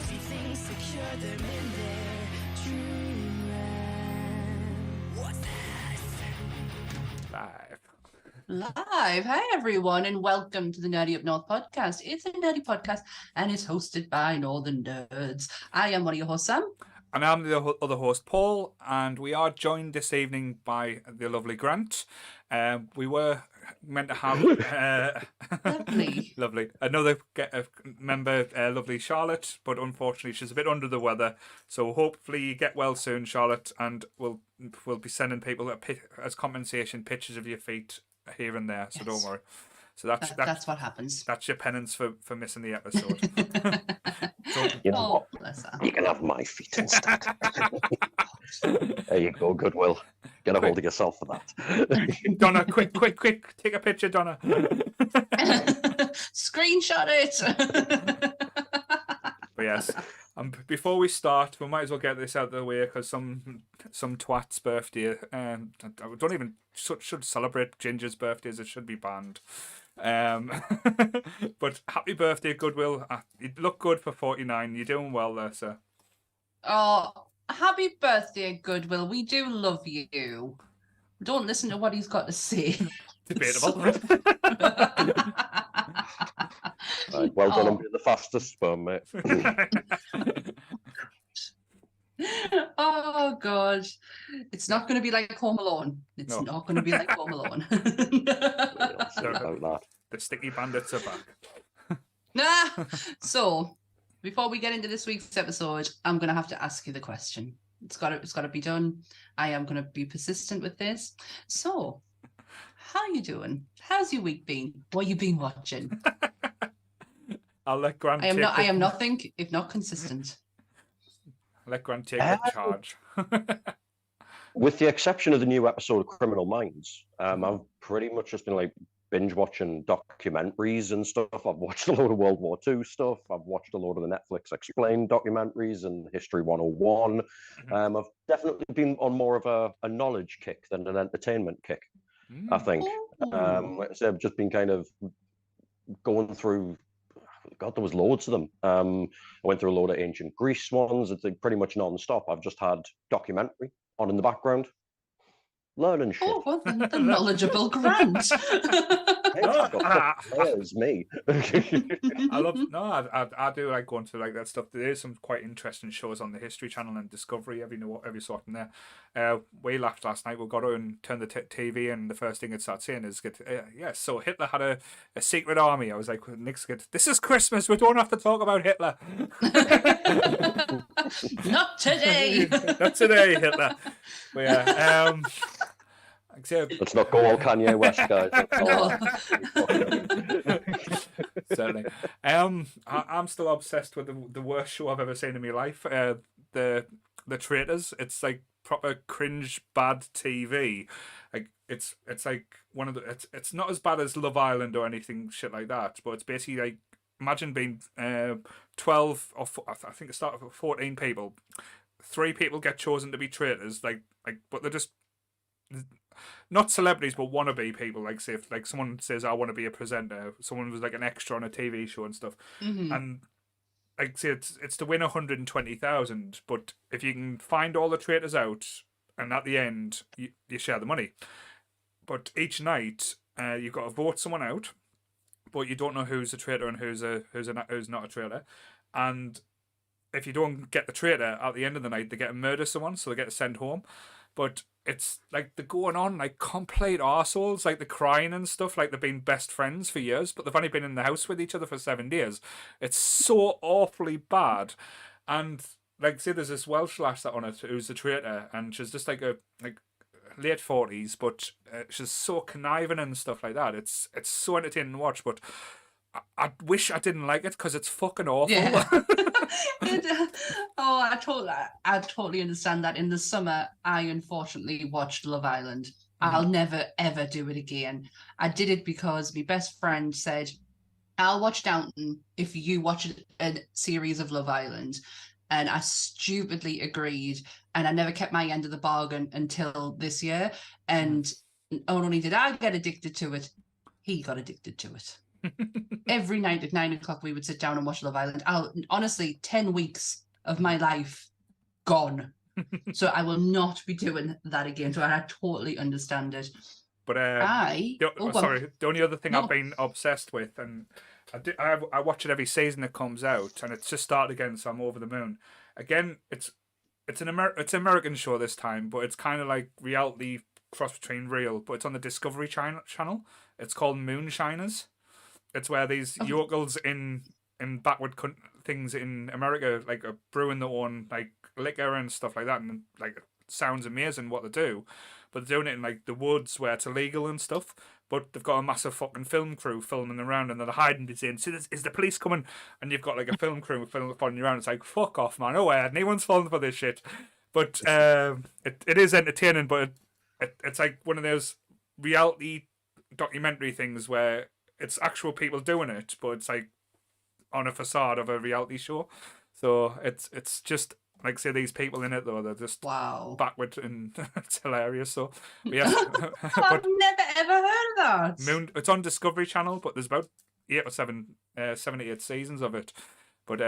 cozy things secure them in their dreamland. What's this? Live. Hi, everyone, and welcome to the Nerdy Up North podcast. It's a nerdy podcast, and it's hosted by Northern Nerds. I am one of your hosts, Sam. And I'm the other host, Paul, and we are joined this evening by the lovely Grant. We were meant to have Lovely. another member, lovely Charlotte, but unfortunately she's a bit under the weather. So hopefully you get well soon, Charlotte, and we'll be sending people as compensation pictures of your feet here and there. So Don't worry. So that's what happens. That's your penance for missing the episode. You know what? You can have my feet instead. There you go, Goodwill. Get a hold of yourself for that. Donna, quick, take a picture, Donna. Screenshot it. But yes, before we start, we might as well get this out of the way because some twat's birthday. I don't even should celebrate Ginger's birthdays. It should be banned. But happy birthday, Goodwill. You look good for 49. You're doing well there, sir. Oh, happy birthday, Goodwill. We do love you. Don't listen to what he's got to say. Debatable. Right, well done on being the fastest sperm, mate. Oh God, it's not going to be like Home Alone. It's not going to be like Home Alone. The sticky bandits are back. So, before we get into this week's episode, I'm going to have to ask you the question. It's got to be done. I am going to be persistent with this. So, how you doing? How's your week been? What you been watching? I'll let Grant. I am nothing if not consistent. Let Grant take the charge. With the exception of the new episode of Criminal Minds, I've pretty much just been like binge watching documentaries and stuff. I've watched a load of World War II stuff. I've watched a load of the Netflix Explained documentaries and History 101. Mm-hmm. I've definitely been on more of a knowledge kick than an entertainment kick, I think. Like I said, I've just been kind of going through. God, there was loads of them. I went through a load of ancient Greece ones. It's like pretty much non-stop. I've just had documentary on in the background, learning shit. Oh, well, the knowledgeable Grant. There's me. I do like going to like that stuff. There is some quite interesting shows on the History Channel and Discovery every sort in there. We laughed last night. We got out and turned the TV, and the first thing it started saying is, "Yes, so Hitler had a secret army." I was like, "Nick's good. This is Christmas. We don't have to talk about Hitler." Not today. Not today, Hitler. But yeah. Let's not go all Kanye West, guys. Certainly. I'm still obsessed with the worst show I've ever seen in my life. The Traitors. It's like proper cringe bad TV. Like it's like one of the. It's not as bad as Love Island or anything shit like that. But it's basically like, imagine being 12 or I think it started with 14 people. 3 people get chosen to be traitors. But they're just not celebrities, but wannabe people. Like, say, if like someone says, "I want to be a presenter," someone was like an extra on a TV show and stuff, and like, say it's to win 120,000. But if you can find all the traitors out, and at the end you share the money. But each night you've got to vote someone out, but you don't know who's a traitor and who's not a traitor. And if you don't get the traitor at the end of the night, they get to murder someone, so they get sent home. But it's like they're going on like complete arseholes, like they're crying and stuff, like they've been best friends for years, but they've only been in the house with each other for 7 years. It's so awfully bad. And like, say there's this Welsh lass that on it who's a traitor, and she's just like late 40s, but she's so conniving and stuff like that. It's so entertaining to watch, but I wish I didn't like it because it's fucking awful. Yeah. I totally understand that. In the summer, I unfortunately watched Love Island. I'll never ever do it again. I did it because my best friend said, "I'll watch Downton if you watch a series of Love Island," and I stupidly agreed. And I never kept my end of the bargain until this year. And not only did I get addicted to it, he got addicted to it. Every night at 9 o'clock, we would sit down and watch Love Island. Honestly, 10 weeks of my life gone. So I will not be doing that again. So I totally understand it. But Well, the only other thing no. I've been obsessed with, and I watch it every season it comes out, and it's just started again, so I'm over the moon. Again, it's an American show this time, but it's kind of like reality cross between real, but it's on the Discovery Channel. It's called Moonshiners. It's where these yokels in backward things in America like are brewing their own like liquor and stuff like that, and like it sounds amazing what they do, but they're doing it in like the woods where it's illegal and stuff. But they've got a massive fucking film crew filming around, and they're hiding it in. See, is the police coming? And you've got like a film crew following you around. It's like, fuck off, man. Oh, anyone's falling for this shit. But it is entertaining, but it's like one of those reality documentary things where it's actual people doing it, but it's like on a facade of a reality show. So it's just like, say, these people in it though, they're just backward, and it's hilarious. So yeah, I've never ever heard of that. It's on Discovery Channel, but there's about 7 to 8 seasons of it. But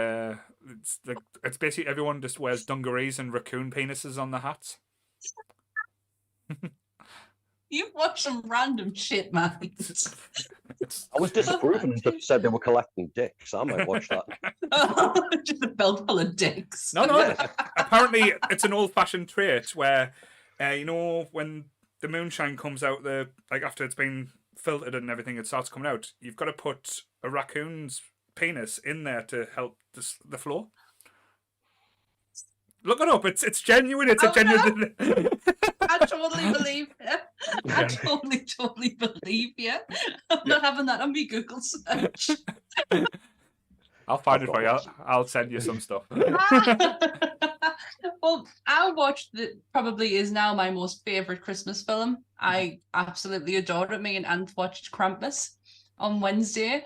it's basically everyone just wears dungarees and raccoon penises on their hats. You watch some random shit, man. I was disapproving that said they were collecting dicks. I might watch that. Just a belt full of dicks. No. Apparently, it's an old-fashioned trait where, when the moonshine comes out, like after it's been filtered and everything, it starts coming out. You've got to put a raccoon's penis in there to help the flow. Look it up. It's genuine. It's a genuine. No. I totally believe you. I totally believe you. I'm not having that on my Google search. I'll find it for you. I'll send you some stuff. Well, I watched probably is now my most favorite Christmas film. I absolutely adore it. Me and Ant watched Krampus on Wednesday,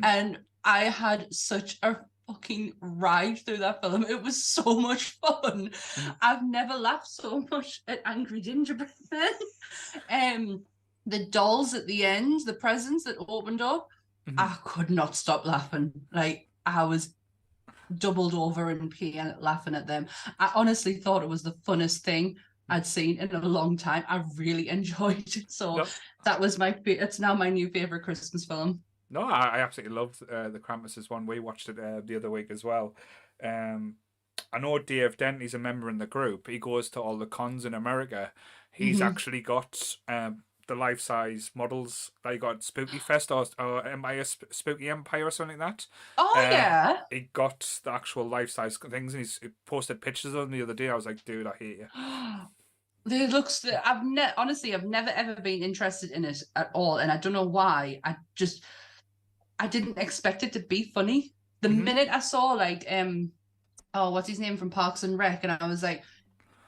and I had such a fucking ride through that film. It was so much fun. I've never laughed so much at Angry Gingerbread Men. The dolls at the end, the presents that opened up, I could not stop laughing. Like, I was doubled over in pain laughing at them. I honestly thought it was the funnest thing I'd seen in a long time. I really enjoyed it. So that was it's now my new favorite Christmas film. No, I absolutely loved the Krampus one. We watched it the other week as well. I know Dave Dent, he's a member in the group. He goes to all the cons in America. He's actually got the life-size models. They got Spooky Fest or Spooky Empire or something like that. Oh, yeah. He got the actual life-size things, and he's posted pictures of them the other day. I was like, dude, I hate you. Honestly, I've never ever been interested in it at all, and I don't know why. I didn't expect it to be funny. The minute I saw like what's his name from Parks and Rec, and I was like,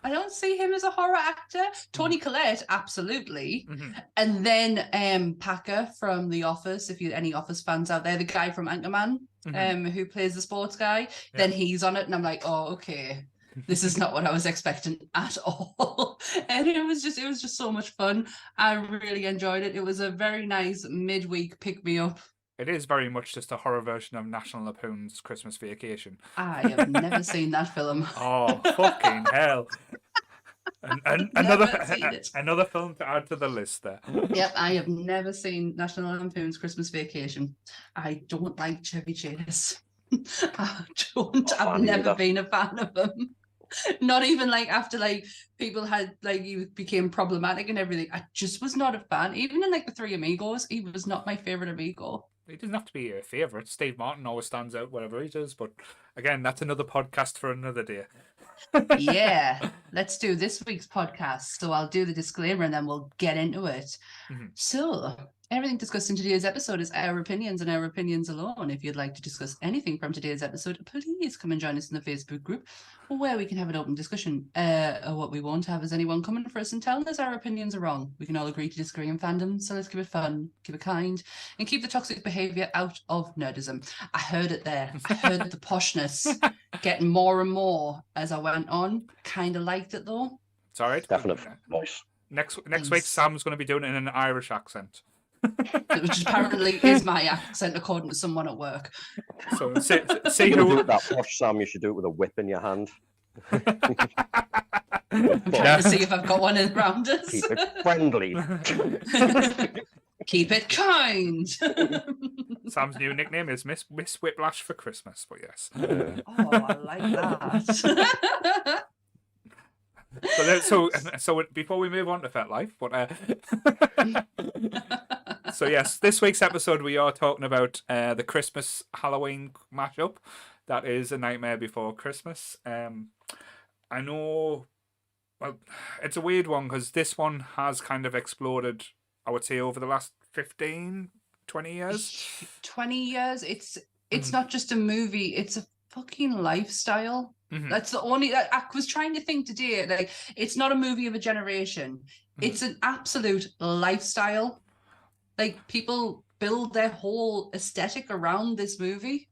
I don't see him as a horror actor. Toni Collette, absolutely. And then Packer from The Office, if you any Office fans out there, the guy from Anchorman, who plays the sports guy, then he's on it, and I'm like, oh, okay. This is not what I was expecting at all. And it was just so much fun. I really enjoyed it. It was a very nice midweek pick-me-up. It is very much just a horror version of National Lampoon's Christmas Vacation. I have never seen that film. Oh, fucking hell. And another film to add to the list there. Yep, I have never seen National Lampoon's Christmas Vacation. I don't like Chevy Chase. I've never been a fan of him. Not even like after like people had like you became problematic and everything. I just was not a fan. Even in like the Three Amigos, he was not my favorite amigo. He doesn't have to be your favourite. Steve Martin always stands out, whatever he does. But again, that's another podcast for another day. Yeah, let's do this week's podcast. So I'll do the disclaimer and then we'll get into it. So everything discussed in today's episode is our opinions and our opinions alone. If you'd like to discuss anything from today's episode, please come and join us in the Facebook group where we can have an open discussion. What we won't have is anyone coming for us and telling us our opinions are wrong. We can all agree to disagree in fandom, so let's keep it fun, keep it kind, and keep the toxic behaviour out of nerdism. I heard it there. I heard the poshness getting more and more as I went on. Kind of liked it though. It's all right. Definitely. Nice. Next week, Sam's going to be doing it in an Irish accent. which apparently is my accent according to someone at work. So see You do who. it that posh, Sam. You should do it with a whip in your hand. I'm trying to see if I've got one around us. Keep it friendly. Keep it kind. Sam's new nickname is Miss Whiplash for Christmas, but yes. Oh, I like that. So before we move on to Fet Life, but so yes, this week's episode we are talking about the Christmas Halloween mashup. That is A Nightmare Before Christmas. I know, well, it's a weird one because this one has kind of exploded, I would say, over the last 15, 20 years. 20 years. It's not just a movie, it's a fucking lifestyle. That's the only I was trying to think today, like, it's not a movie of a generation. It's an absolute lifestyle. Like, people build their whole aesthetic around this movie.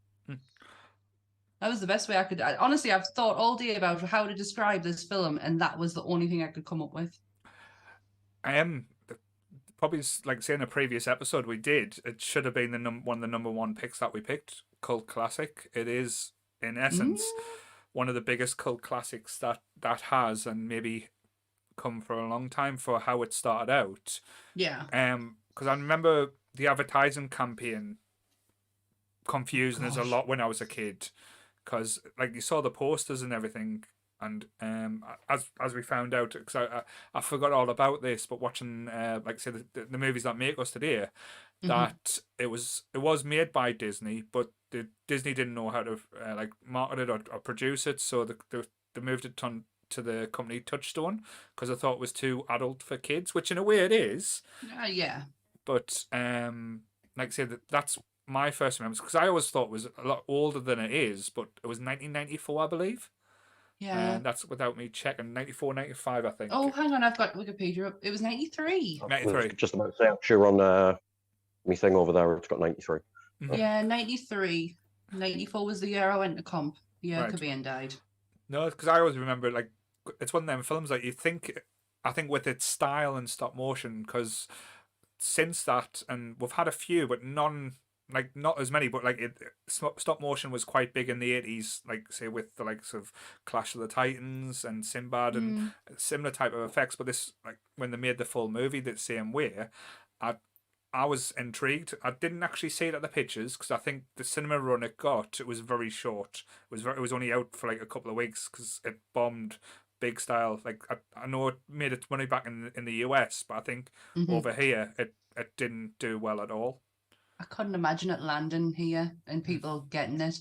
That was the best way I could. Honestly, I've thought all day about how to describe this film, and that was the only thing I could come up with. Probably like saying a previous episode we did. It should have been one of the number one picks that we picked. Cult classic. It is, in essence, one of the biggest cult classics that has, and maybe come for a long time for how it started out. Yeah. Because I remember the advertising campaign confusing us a lot when I was a kid. Because like you saw the posters and everything, and as we found out, because I forgot all about this, but watching like say the movies that make us today, that it was made by Disney, but Disney didn't know how to like market it or produce it, so they moved it to the company Touchstone because I thought it was too adult for kids, which in a way it is. Yeah. But like I said, that's my first memories, because I always thought it was a lot older than it is, but it was 1994, I believe. Yeah. And that's without me checking. 94, 95, I think. Oh, hang on, I've got Wikipedia up. It was 93. 93. Just about to say, I'm sure on my thing over there, it's got 93. Yeah, 93. 94 was the year I went to comp. The year Cobain died. No, because I always remember, like, it's one of them films that I think with its style and stop motion, because since that, and we've had a few, but none, like, not as many, but like stop motion was quite big in the 80s, like say with the likes of Clash of the Titans and Sinbad and similar type of effects. But this, like, when they made the full movie the same way, I was intrigued. I didn't actually see it at the pictures because I think the cinema run it was very short. It was only out for like a couple of weeks because it bombed big style. Like I know it made its money back in the US, but I think over here it didn't do well at all. I couldn't imagine it landing here and people getting it.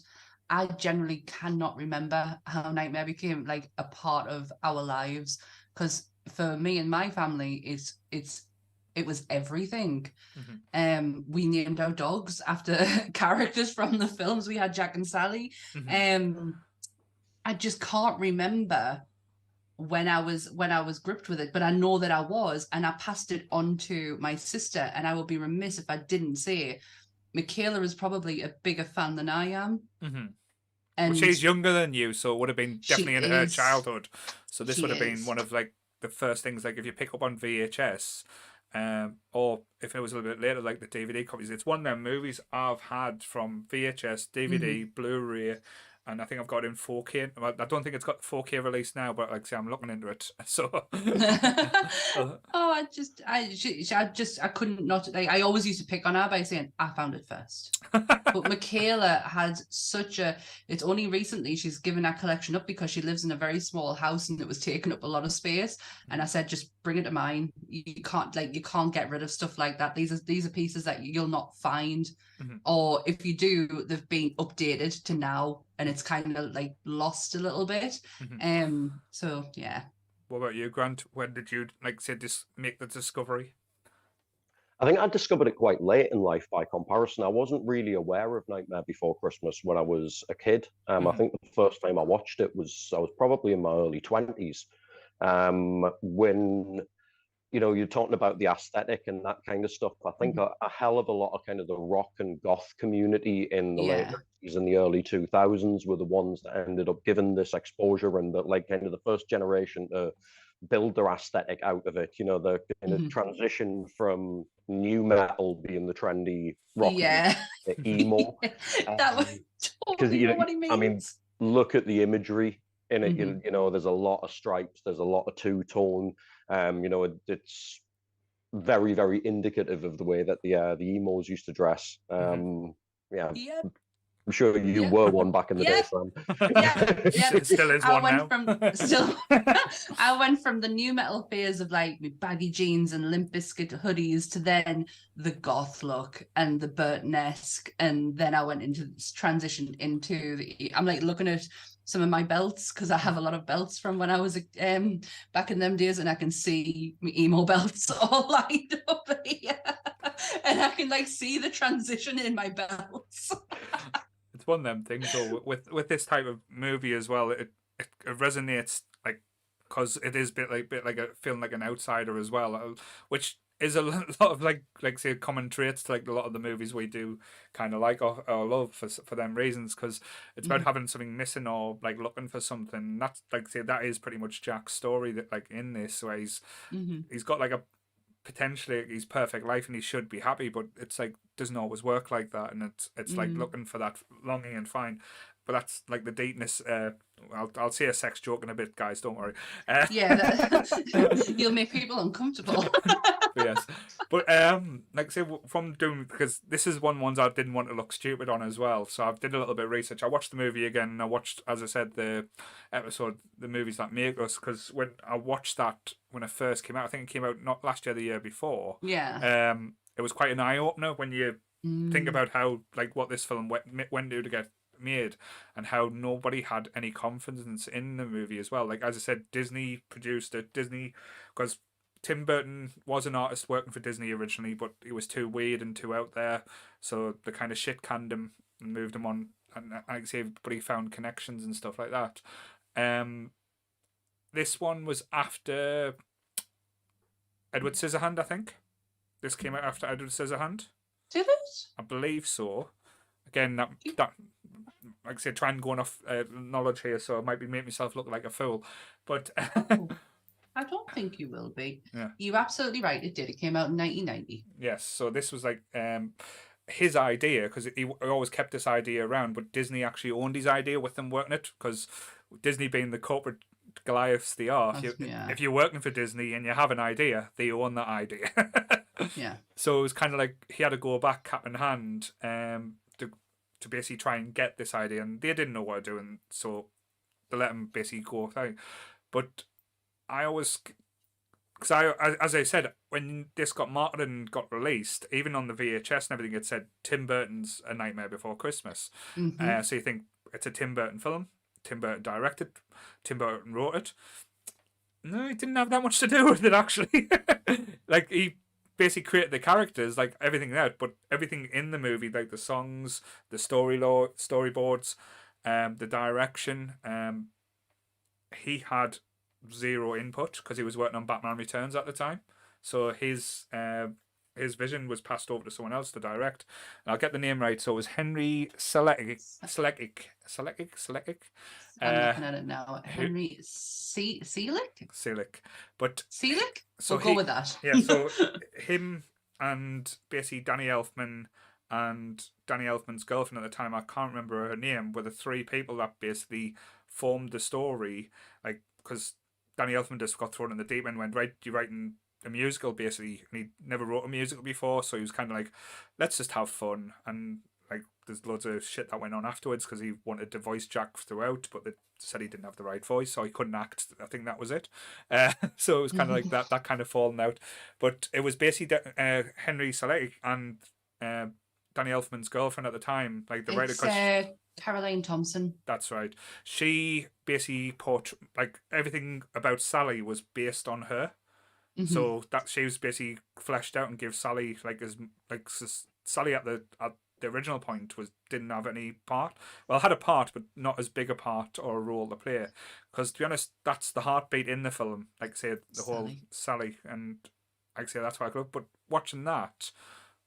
I generally cannot remember how Nightmare became like a part of our lives, because for me and my family, it was everything. We named our dogs after characters from the films. We had Jack and Sally. I just can't remember when I was gripped with it, but I know that I was, and I passed it on to my sister, and I would be remiss if I didn't say Michaela is probably a bigger fan than I am. And she's younger than you, so it would have been definitely in her childhood. So this would have been one of like the first things, like if you pick up on VHS, or if it was a little bit later, like the DVD copies. It's one of them movies I've had from VHS, DVD, Blu-ray, and I think I've got it in 4K. Well, I don't think it's got 4K release now, but like I say, I'm looking into it. So, I couldn't not. Like, I always used to pick on her by saying I found it first. But Michaela had such a. It's only recently she's given her collection up because she lives in a very small house and it was taking up a lot of space. And I said, just bring it to mine. You can't get rid of stuff like that. These are pieces that you'll not find, or if you do, they've been updated to now, and it's kind of like lost a little bit. So yeah. What about you, Grant? When did you make the discovery? I think I discovered it quite late in life by comparison. I wasn't really aware of Nightmare Before Christmas when I was a kid. I think the first time I watched it I was probably in my early 20s. When, you're talking about the aesthetic and that kind of stuff. I think a hell of a lot of kind of the rock and goth community in the late 90s and the early 2000s were the ones that ended up giving this exposure, and kind of the first generation to build their aesthetic out of it. The kind of transition from new metal being the trendy rock, Yeah. the emo. That was Because totally know what he I mean, means. look at the imagery in it. Mhm. You know, there's a lot of stripes, there's a lot of two-tone. You know, it's very, very indicative of the way that the emos used to dress. Yeah, Yep. I'm sure you Yep. were one back in the day, Yep. Sam. Yep. Yep. Still is I one went now. from still I went from the new metal phase of like my baggy jeans and Limp Bizkit hoodies to then the goth look and the Burton-esque, and then I went into this transition into I'm like looking at some of my belts because I have a lot of belts from when I was back in them days, and I can see my emo belts all lined up here. And I can like see the transition in my belts. It's one of them things though, with this type of movie as well. It resonates like because it is bit like a feeling like an outsider as well, which is a lot of like say common traits to like a lot of the movies we do kind of like or love for them reasons, because it's about having something missing or like looking for something. That's like say that is pretty much Jack's story, that like in this where he's got like a potentially his perfect life and he should be happy, but it's like doesn't always work like that, and it's like looking for that longing and find. But that's like the deepness. I'll say a sex joke in a bit, guys. Don't worry. Yeah, you'll make people uncomfortable. Yes, but like say from doing, because this is ones I didn't want to look stupid on as well. So I did a little bit of research. I watched the movie again, and I watched, as I said, the episode, the movies that make us. Because when I watched that when it first came out, I think it came out not last year, the year before. Yeah. It was quite an eye opener when you think about how like what this film went to get made, and how nobody had any confidence in the movie as well. Like as I said, Disney produced it. Disney, because Tim Burton was an artist working for Disney originally, but he was too weird and too out there, so they kind of shit canned him and moved him on. And like I say, but he found connections and stuff like that. This one was after Edward Scissorhand, I think. This came out after Edward Scissorhand. Did it? I believe so. Again, that like I said, trying going off knowledge here, so I might be making myself look like a fool. But Oh, I don't think you will be. Yeah. You're absolutely right. It did. It came out in 1990. Yes, so this was like his idea, because he always kept this idea around, but Disney actually owned his idea with them working it, because Disney being the corporate Goliaths they are, if you're working for Disney and you have an idea, they own that idea. Yeah. So it was kind of like he had to go back cap in hand to basically try and get this idea, and they didn't know what they're doing, so they let him basically go out. But I always, because as I said, when this got marketed and got released, even on the VHS and everything, it said Tim Burton's A Nightmare Before Christmas. So you think it's a Tim Burton film, Tim Burton directed, Tim Burton wrote it. No, he didn't have that much to do with it, actually. Like, he basically created the characters, like everything out, but everything in the movie, like the songs, the storyboards, the direction, he had zero input because he was working on Batman Returns at the time. So his vision was passed over to someone else to direct. And I'll get the name right. So it was Henry Selick. I'm looking at it now. Henry Selick? But Selick? so we'll go with that. Yeah, so him and basically Danny Elfman and Danny Elfman's girlfriend at the time, I can't remember her name, were the three people that basically formed the story. Like, because Danny Elfman just got thrown in the deep end and went, right, you're writing a musical basically, and he never wrote a musical before, so he was kind of like, let's just have fun. And like there's loads of shit that went on afterwards because he wanted to voice Jack throughout, but they said he didn't have the right voice, so he couldn't act. I think that was it. So it was kind of like that kind of falling out. But it was basically Henry Selick and Danny Elfman's girlfriend at the time, like the writer. Caroline Thompson. That's right. She basically like everything about Sally was based on her. So that she was basically fleshed out and gave Sally Sally at the original point didn't have any part. Well, had a part, but not as big a part or a role to play. Because to be honest, that's the heartbeat in the film. Like say the whole Sally, and like say that's why I love. But watching that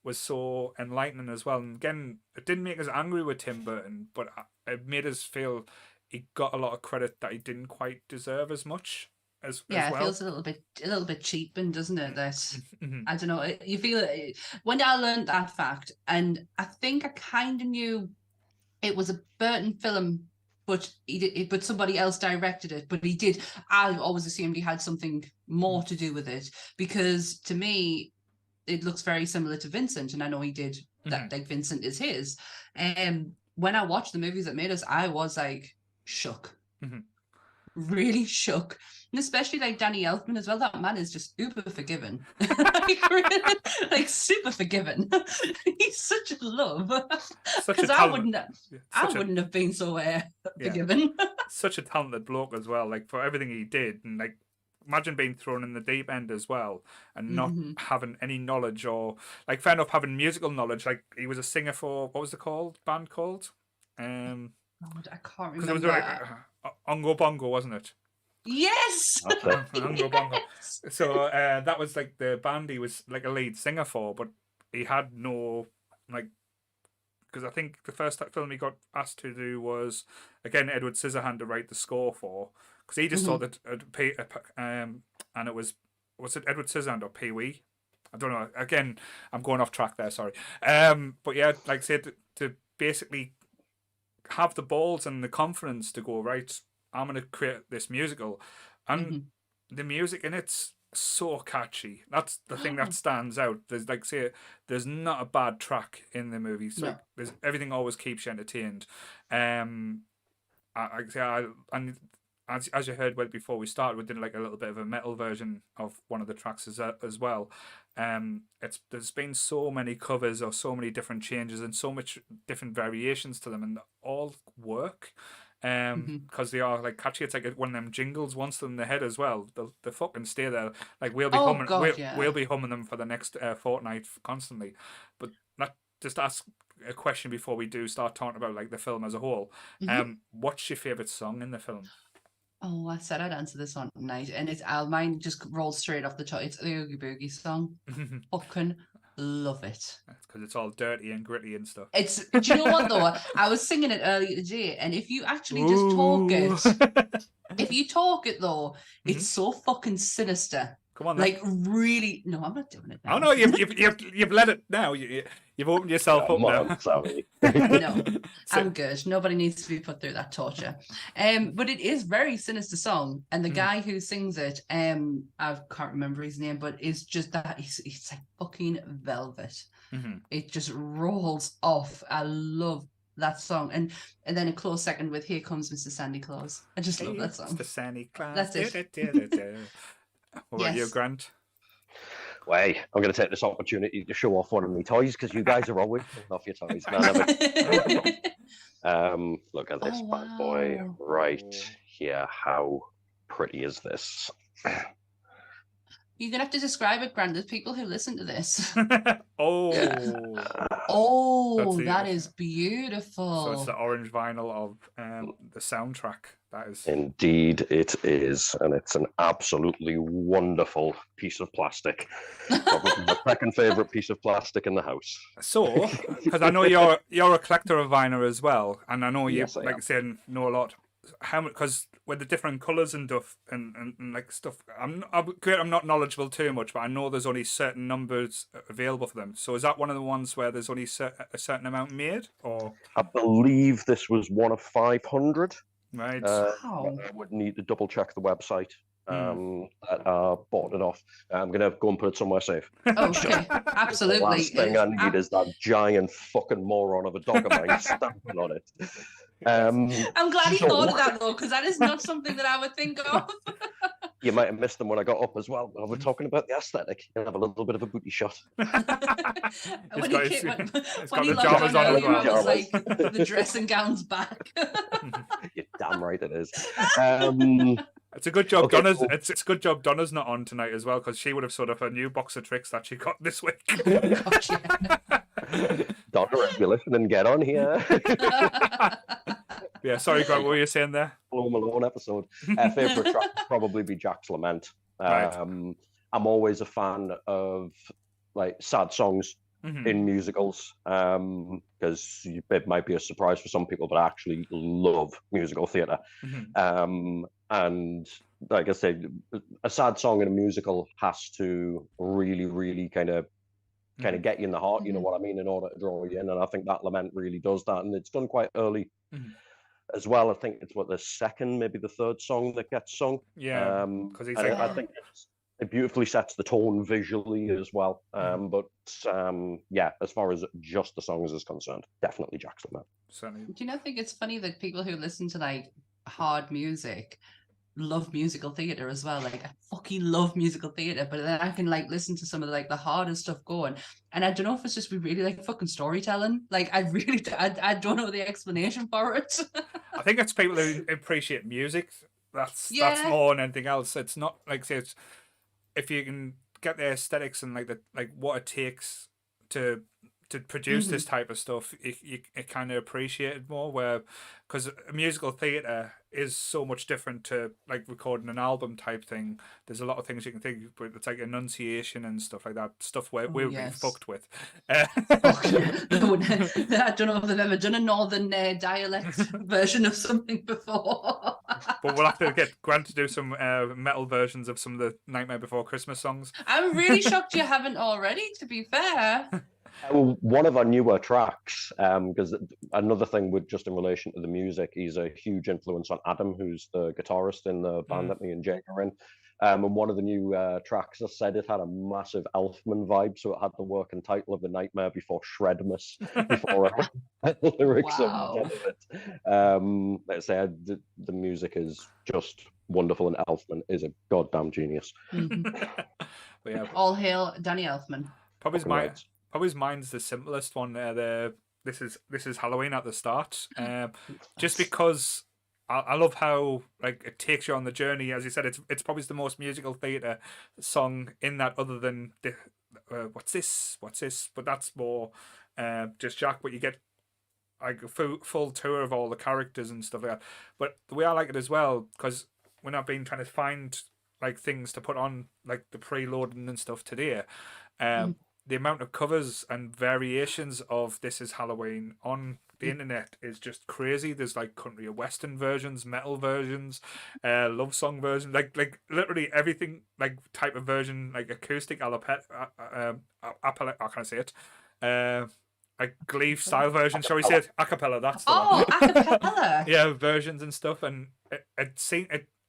was so enlightening as well. And again, it didn't make us angry with Tim Burton, but it made us feel he got a lot of credit that he didn't quite deserve as much. as Yeah, it well. feels a little bit cheapened, doesn't it? That Mhm. I don't know. You feel it when I learned that fact, and I think I kind of knew it was a Burton film, but but somebody else directed it. But he did. I always assumed he had something more to do with it because to me, it looks very similar to Vincent, and I know he did that. Like Vincent is his. And when I watched the movies that made us, I was like shook, Mhm. really shook. And especially like Danny Elfman as well. That man is just uber forgiven. Like, really, like super forgiven. He's such a love. Such a Because I talent. wouldn't Yeah, I such a wouldn't have been so yeah, forgiven. such a talented bloke as well. Like for everything he did, and like imagine being thrown in the deep end as well, and not Mhm. having any knowledge or like fair enough having musical knowledge. Like he was a singer for what was the band called? God, I can't Because it was remember. Ongo Bongo, wasn't it? Yes. That's it. Ongo Bongo. Yes. So that was like the band he was like a lead singer for, but he had no like because I think the first film he got asked to do was again Edward Scissorhand to write the score for because he just Mhm. thought that and it was it Edward Scissorhand or Pee Wee? I don't know. Again, I'm going off track there. Sorry. But yeah, like I said, to basically have the balls and the confidence to go right. I'm going to create this musical, and Mhm. the music in it's so catchy. That's the thing that stands out. There's like say, there's not a bad track in the movie. So No. there's everything always keeps you entertained. I say and as you heard well before we started, we did like a little bit of a metal version of one of the tracks as well. There's been so many covers or so many different changes and so much different variations to them, and they all work. Mhm. Because they are like catchy. It's like one of them jingles once in the head as well. They fucking stay there. Like we'll be Oh humming, God, we'll, yeah. we'll be humming them for the next fortnight constantly. But that just ask a question before we do start talking about like the film as a whole. Mhm. What's your favorite song in the film? Oh, I said I'd answer this one tonight, and mine just rolls straight off the top. It's the Oogie Boogie song. Fucking love it. Because it's all dirty and gritty and stuff. Do you know what though? I was singing it earlier today, and if you actually just talk Ooh. it, if you talk it though, Mhm. it's so fucking sinister. Come on, then. Like really, no, I'm not doing it now. Oh no, you've let it now. You've opened yourself up Come on, now. Sammy. No, So- I'm good. Nobody needs to be put through that torture. But it is very sinister song, and the guy who sings it, I can't remember his name, but it's just that it's like fucking velvet. Mhm. It just rolls off. I love that song, and then a close second with "Here Comes Mr. Sandy Claus." I just love that It's song. the Sandy Claus. That's it. What about you, Yes. Grant? Way, I'm going to take this opportunity to show off one of my toys because you guys are always showing off your toys. And I never... Look at this Oh, bad boy wow. right here. How pretty is this? You're gonna have to describe it, Grant. There's people who listen to this. Oh, Oh, That's that it. is beautiful. so it's the orange vinyl of the soundtrack. That is. Indeed, it is, and it's an absolutely wonderful piece of plastic. Probably my second favorite piece of plastic in the house. So, because I know you're a collector of vinyl as well, and I know you, Yes, I like am. I said, know a lot. How much? Because with the different colours and stuff, and like stuff, I'm not knowledgeable too much, but I know there's only certain numbers available for them. So is that one of the ones where there's only a certain amount made, or I believe this was one of 500. right? Wow. I would need to double check the website Hmm. that bought it off. I'm going to go and put it somewhere safe. Oh, okay, The absolutely. last thing I need is that giant fucking moron of a dog of mine stamping on it. I'm glad he so- thought of that though, because that is not something that I would think of. You might have missed them when I got up as well. We're talking about the aesthetic. You have a little bit of a booty shot. when got he, his- came, it's when got he the logged Java's on on as earlier, I well. was like, the dressing gown's back. You're damn right it is. It's a good job Okay, Donna's. cool. It's a good job Donna's not on tonight as well, because she would have sort of a new box of tricks that she got this week. Gosh, yeah. Donna, if you're listening, get on here. Yeah, sorry, Grant, what were you saying there? Home Alone episode. Favorite track would probably be Jack's Lament. Right. I'm always a fan of like sad songs in musicals, because it might be a surprise for some people, but I actually love musical theatre. And like I said, a sad song in a musical has to really, really kind of get you in the heart, you know what I mean, in order to draw you in. And I think that Lament really does that. And it's done quite early as well. I think it's the second, maybe the third song that gets sung. Yeah, because I think it beautifully sets the tone visually as well. But yeah, as far as just the songs is concerned, definitely Jack's Lament. Certainly. Do you not think it's funny that people who listen to like hard music love musical theatre as well? Like, I fucking love musical theatre, but then I can like listen to some of the hardest stuff going, and I don't know if it's just we really like fucking storytelling. Like, I don't know the explanation for it. I think it's people who appreciate music. That's more than anything else. It's not like, say, it's if you can get the aesthetics and like what it takes to produce this type of stuff, you kind of appreciate it more. Where, because musical theatre is so much different to like recording an album type thing. There's a lot of things you can think, but it's like enunciation and stuff like that. Stuff where we've been fucked with. I don't know if they've ever done a northern dialect version of something before. But we'll have to get Grant to do some metal versions of some of the Nightmare Before Christmas songs. I'm really shocked you haven't already, to be fair. One of our newer tracks, because another thing with just in relation to the music, he's a huge influence on Adam, who's the guitarist in the band that me and Jake are in. And one of the new tracks, I said it had a massive Elfman vibe, so it had the working title of The Nightmare Before Shredmas, before the lyrics of it. Like I said, the music is just wonderful, and Elfman is a goddamn genius. Yeah. All hail Danny Elfman. Probably mine's the simplest one. This is Halloween at the start. Just because I love how like it takes you on the journey. As you said, it's probably the most musical theatre song in that, other than the what's this? But that's more just Jack. But you get like a full tour of all the characters and stuff like that. But the way I like it as well, because when I've been trying to find like things to put on like the preloading and stuff today, the amount of covers and variations of This Is Halloween on the internet is just crazy. There's like country or western versions, metal versions, love song versions, like literally everything, like type of version, like acoustic, I can't say it, like Glee style version, shall we say it? Acapella, that's the one. Acapella. Yeah, versions and stuff, and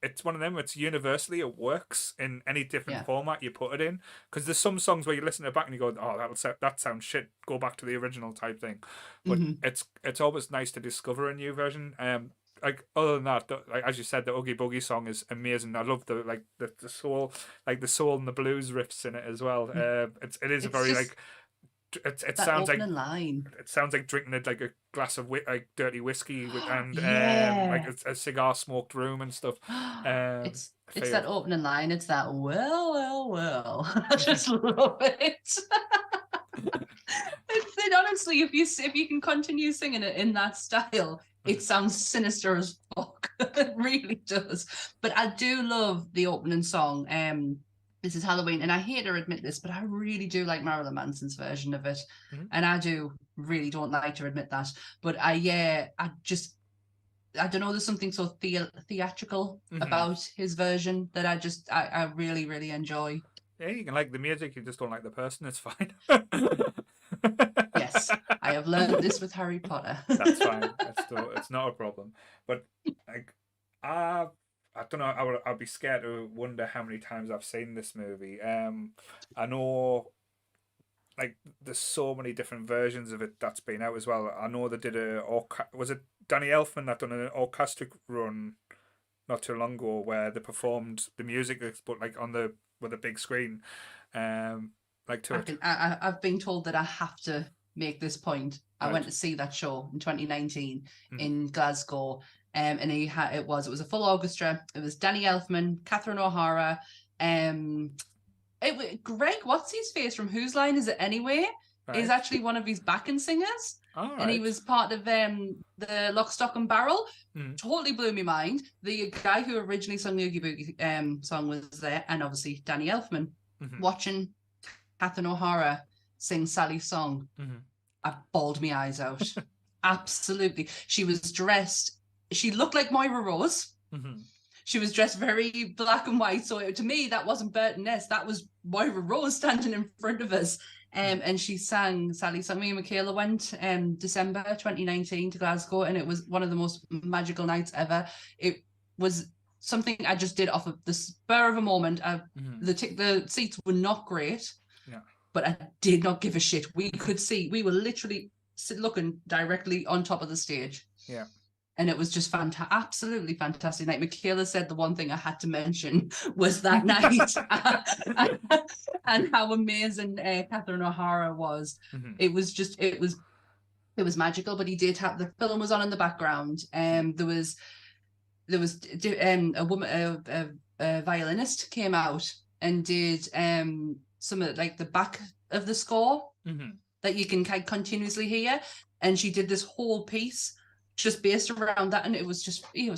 it's one of them. It's universally, it works in any different format you put it in. Because there's some songs where you listen to it back and you go, "Oh, that sounds shit. Go back to the original" type thing. But it's always nice to discover a new version. Like other than that, like as you said, the Oogie Boogie song is amazing. I love the soul, like the soul and the blues riffs in it as well. It is a very like. It sounds like line. It sounds like drinking like a glass of like dirty whiskey and like a cigar smoked room and stuff. It's that opening line. It's that well. I just love it. It's honestly, if you can continue singing it in that style, it sounds sinister as fuck. It really does. But I do love the opening song. This Is Halloween, and I hate to admit this, but I really do like Marilyn Manson's version of it, and I really don't like to admit that, but I don't know, there's something so theatrical about his version that I really, really enjoy. Yeah, you can like the music, you just don't like the person. It's fine. Yes, I have learned this with Harry Potter. That's fine. It's not a problem. But like, I don't know. I'd be scared to wonder how many times I've seen this movie. I know, like, there's so many different versions of it that's been out as well. I know they did was it Danny Elfman that done an orchestral run not too long ago where they performed the music, but like with a big screen, like to it. I've been told that I have to make this point. I went to see that show in 2019 in Glasgow. And it was a full orchestra. It was Danny Elfman, Catherine O'Hara, Greg, what's his face from Whose Line Is It Anyway? Right. Is actually one of his backing singers. And he was part of the Lock, Stock and Barrel. Totally blew my mind. The guy who originally sung the Oogie Boogie song was there, and obviously Danny Elfman. Watching Catherine O'Hara sing Sally's song, Mhm. I bawled my eyes out. Absolutely. She was dressed, she looked like Moira Rose. Mhm. She was dressed very black and white. So to me, that wasn't Burton Ness. That was Moira Rose standing in front of us. And she sang Sally's song. Me and Michaela went December 2019 to Glasgow, and it was one of the most magical nights ever. It was something I just did off of the spur of a moment. The seats were not great, but I did not give a shit. We could see, we were literally looking directly on top of the stage. Yeah. And it was just absolutely fantastic night. Michaela said the one thing I had to mention was that night and how amazing Catherine O'Hara was. Mhm. It was magical. But he did have, the film was on in the background. There was a woman, a violinist came out and did some of like the back of the score that you can kind of continuously hear, and she did this whole piece just based around that, and it was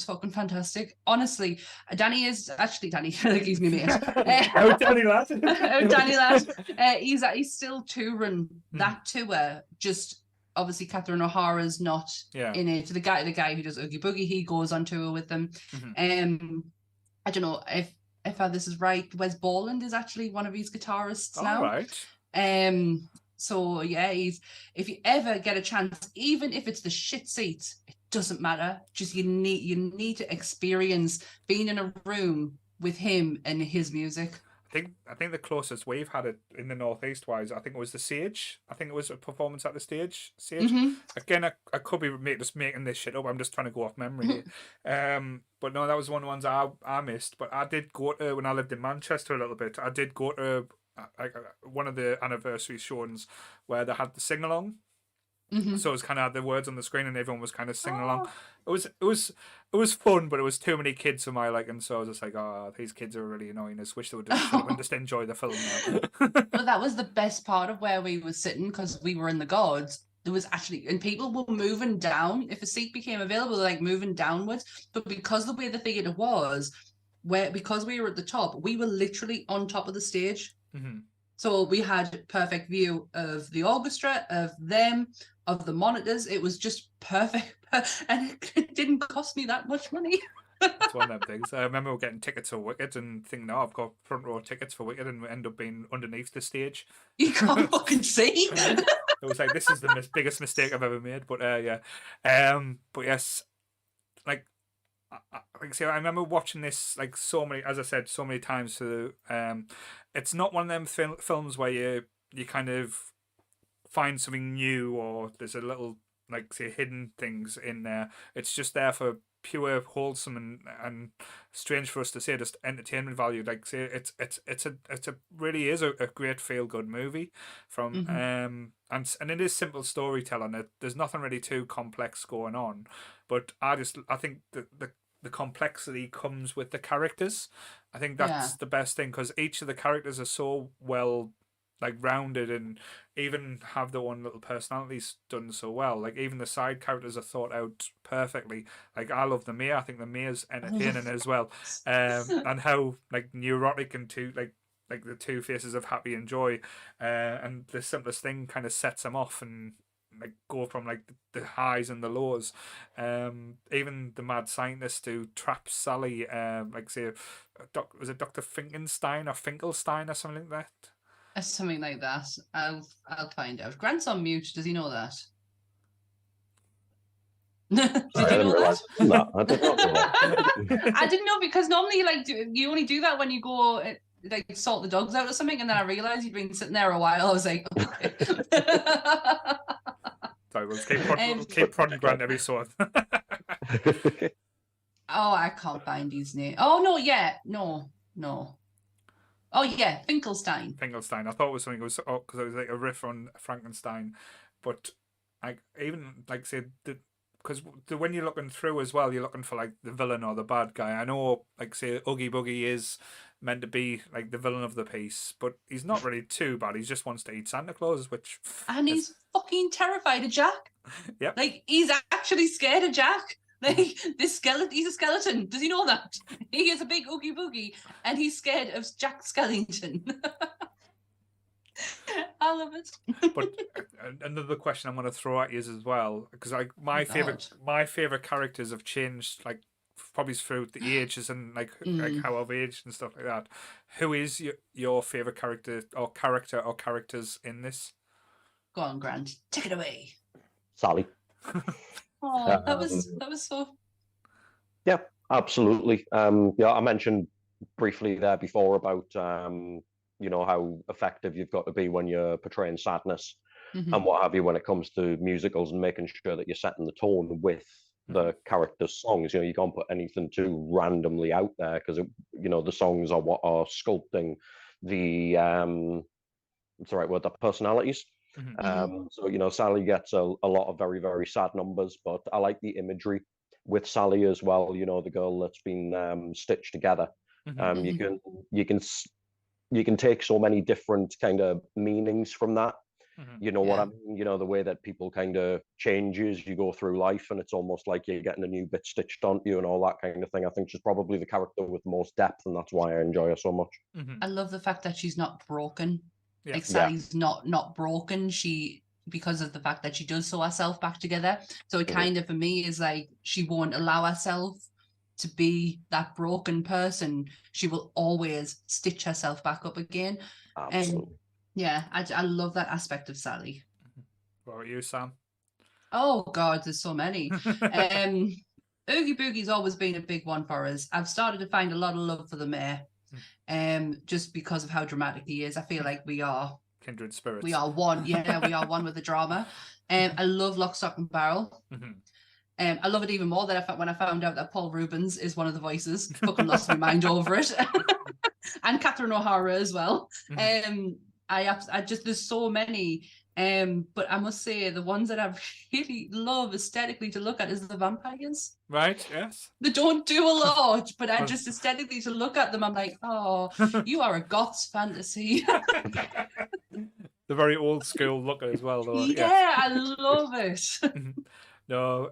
fucking fantastic. Honestly, Danny, like he's my mate. Oh, Danny lad. Oh, Danny lad. He's still touring that tour. Just obviously, Catherine O'Hara's not in it. The guy who does Oogie Boogie, he goes on tour with them. I don't know if this is right. Wes Borland is actually one of his guitarists now. Right. So yeah, if you ever get a chance, even if it's the shit seats, it doesn't matter. Just you need to experience being in a room with him and his music. I think the closest we've had it in the Northeast wise, I think it was the Sage. I think it was a performance at the Sage. Again, I could be just making this shit up. I'm just trying to go off memory here. But no, that was one of the ones I missed. But I did go to, when I lived in Manchester a little bit, I did go to one of the anniversary showings where they had the sing along. So it was kind of had the words on the screen and everyone was kind of singing along. It was fun, but it was too many kids for my liking. So I was just like, oh, these kids are really annoying. I just wish they would just enjoy the film now. But that was the best part of where we were sitting, because we were in the gods. There was actually, and people were moving down. If a seat became available, like moving downwards. But because the way the theatre was, because we were at the top, we were literally on top of the stage. So we had perfect view of the orchestra, of them, of the monitors. It was just perfect, and it didn't cost me that much money. It's one of them things. I remember getting tickets for Wicked and thinking, oh, I've got front row tickets for Wicked, and we end up being underneath the stage. You can't fucking see. It was like, this is the biggest mistake I've ever made. But yeah, but yes, like I say, I remember watching this like so many times. So it's not one of them films where you kind of find something new, or there's a little, like, say, hidden things in there. It's just there for pure wholesome and strange for us to say, just entertainment value. Like, say, it's a really is a great feel good movie from and it is simple storytelling. There's nothing really too complex going on, but I think the complexity comes with the characters. I think that's the best thing, because each of the characters are so well, like, rounded, and even have their own little personalities done so well. Like, even the side characters are thought out perfectly. Like, I love the mayor. I think the mayor's entertaining as well. And how, like, neurotic and like the two faces of happy and joy, and the simplest thing kind of sets them off and like go from like the highs and the lows. Even the mad scientist who traps Sally, like, say, was it Dr. Finkenstein or Finkelstein or something like that? Something like that. I'll find out. Grant's on mute. Does he know that? Did you know that? No, I did not know that. I didn't know, because normally you only do that when you go like sort the dogs out or something, and then I realised you'd been sitting there a while. I was like, okay. Sorry, we'll keep prodding Grant every so often. Oh, I can't find his name. Oh no, yeah, no. Oh yeah, Finkelstein. Finkelstein. I thought it was something. It was because it was like a riff on Frankenstein, but I even like say because when you're looking through as well, you're looking for like the villain or the bad guy. I know, like, say, Oogie Boogie is meant to be like the villain of the piece, but he's not really too bad. He just wants to eat Santa Claus, he's fucking terrified of Jack. Yep. Like, he's actually scared of Jack. Like, this skeleton, he's a skeleton. Does he know that? He is a big Oogie Boogie, and he's scared of Jack Skellington. I love it. But another question I'm going to throw at you as well, because like Oh, God. my favorite characters have changed like probably through the ages and like how I've aged and stuff like that. Who is your favorite character or characters in this? Go on, Grant. Take it away. Sally. Oh, that Um, was so. Yeah, absolutely. Yeah, I mentioned briefly there before about how effective you've got to be when you're portraying sadness and what have you when it comes to musicals and making sure that you're setting the tone with the characters' songs. You can't put anything too randomly out there because the songs are what are sculpting the what's the right word, the personalities. So Sally gets a lot of very, very sad numbers, but I like the imagery with Sally as well. The girl that's been stitched together. You can you can you can take so many different kind of meanings from that. You know what I mean? The way that people kind of change as you go through life, and it's almost like you're getting a new bit stitched onto you and all that kind of thing. I think she's probably the character with the most depth, and that's why I enjoy her so much. I love the fact that she's not broken. Yeah. Like Sally's not broken. She because of the fact that she does sew herself back together. So it kind of for me is like she won't allow herself to be that broken person. She will always stitch herself back up again. Absolutely. And yeah, I love that aspect of Sally. What about you, Sam? Oh God, there's so many. Oogie Boogie's always been a big one for us. I've started to find a lot of love for the mayor. Just because of how dramatic he is. I feel like we are kindred spirits. We are one. Yeah, we are one with the drama. I love Lock, Stock and Barrel. I love it even more that when I found out that Paul Rubens is one of the voices. Fucking lost my mind over it. And Catherine O'Hara as well. I just there's so many. But I must say the ones that I really love aesthetically to look at is the vampires. Right, yes. They don't do a lot, but I just aesthetically to look at them, I'm like, oh, you are a goth's fantasy. The very old school look as well, though. Yeah, I love it. No,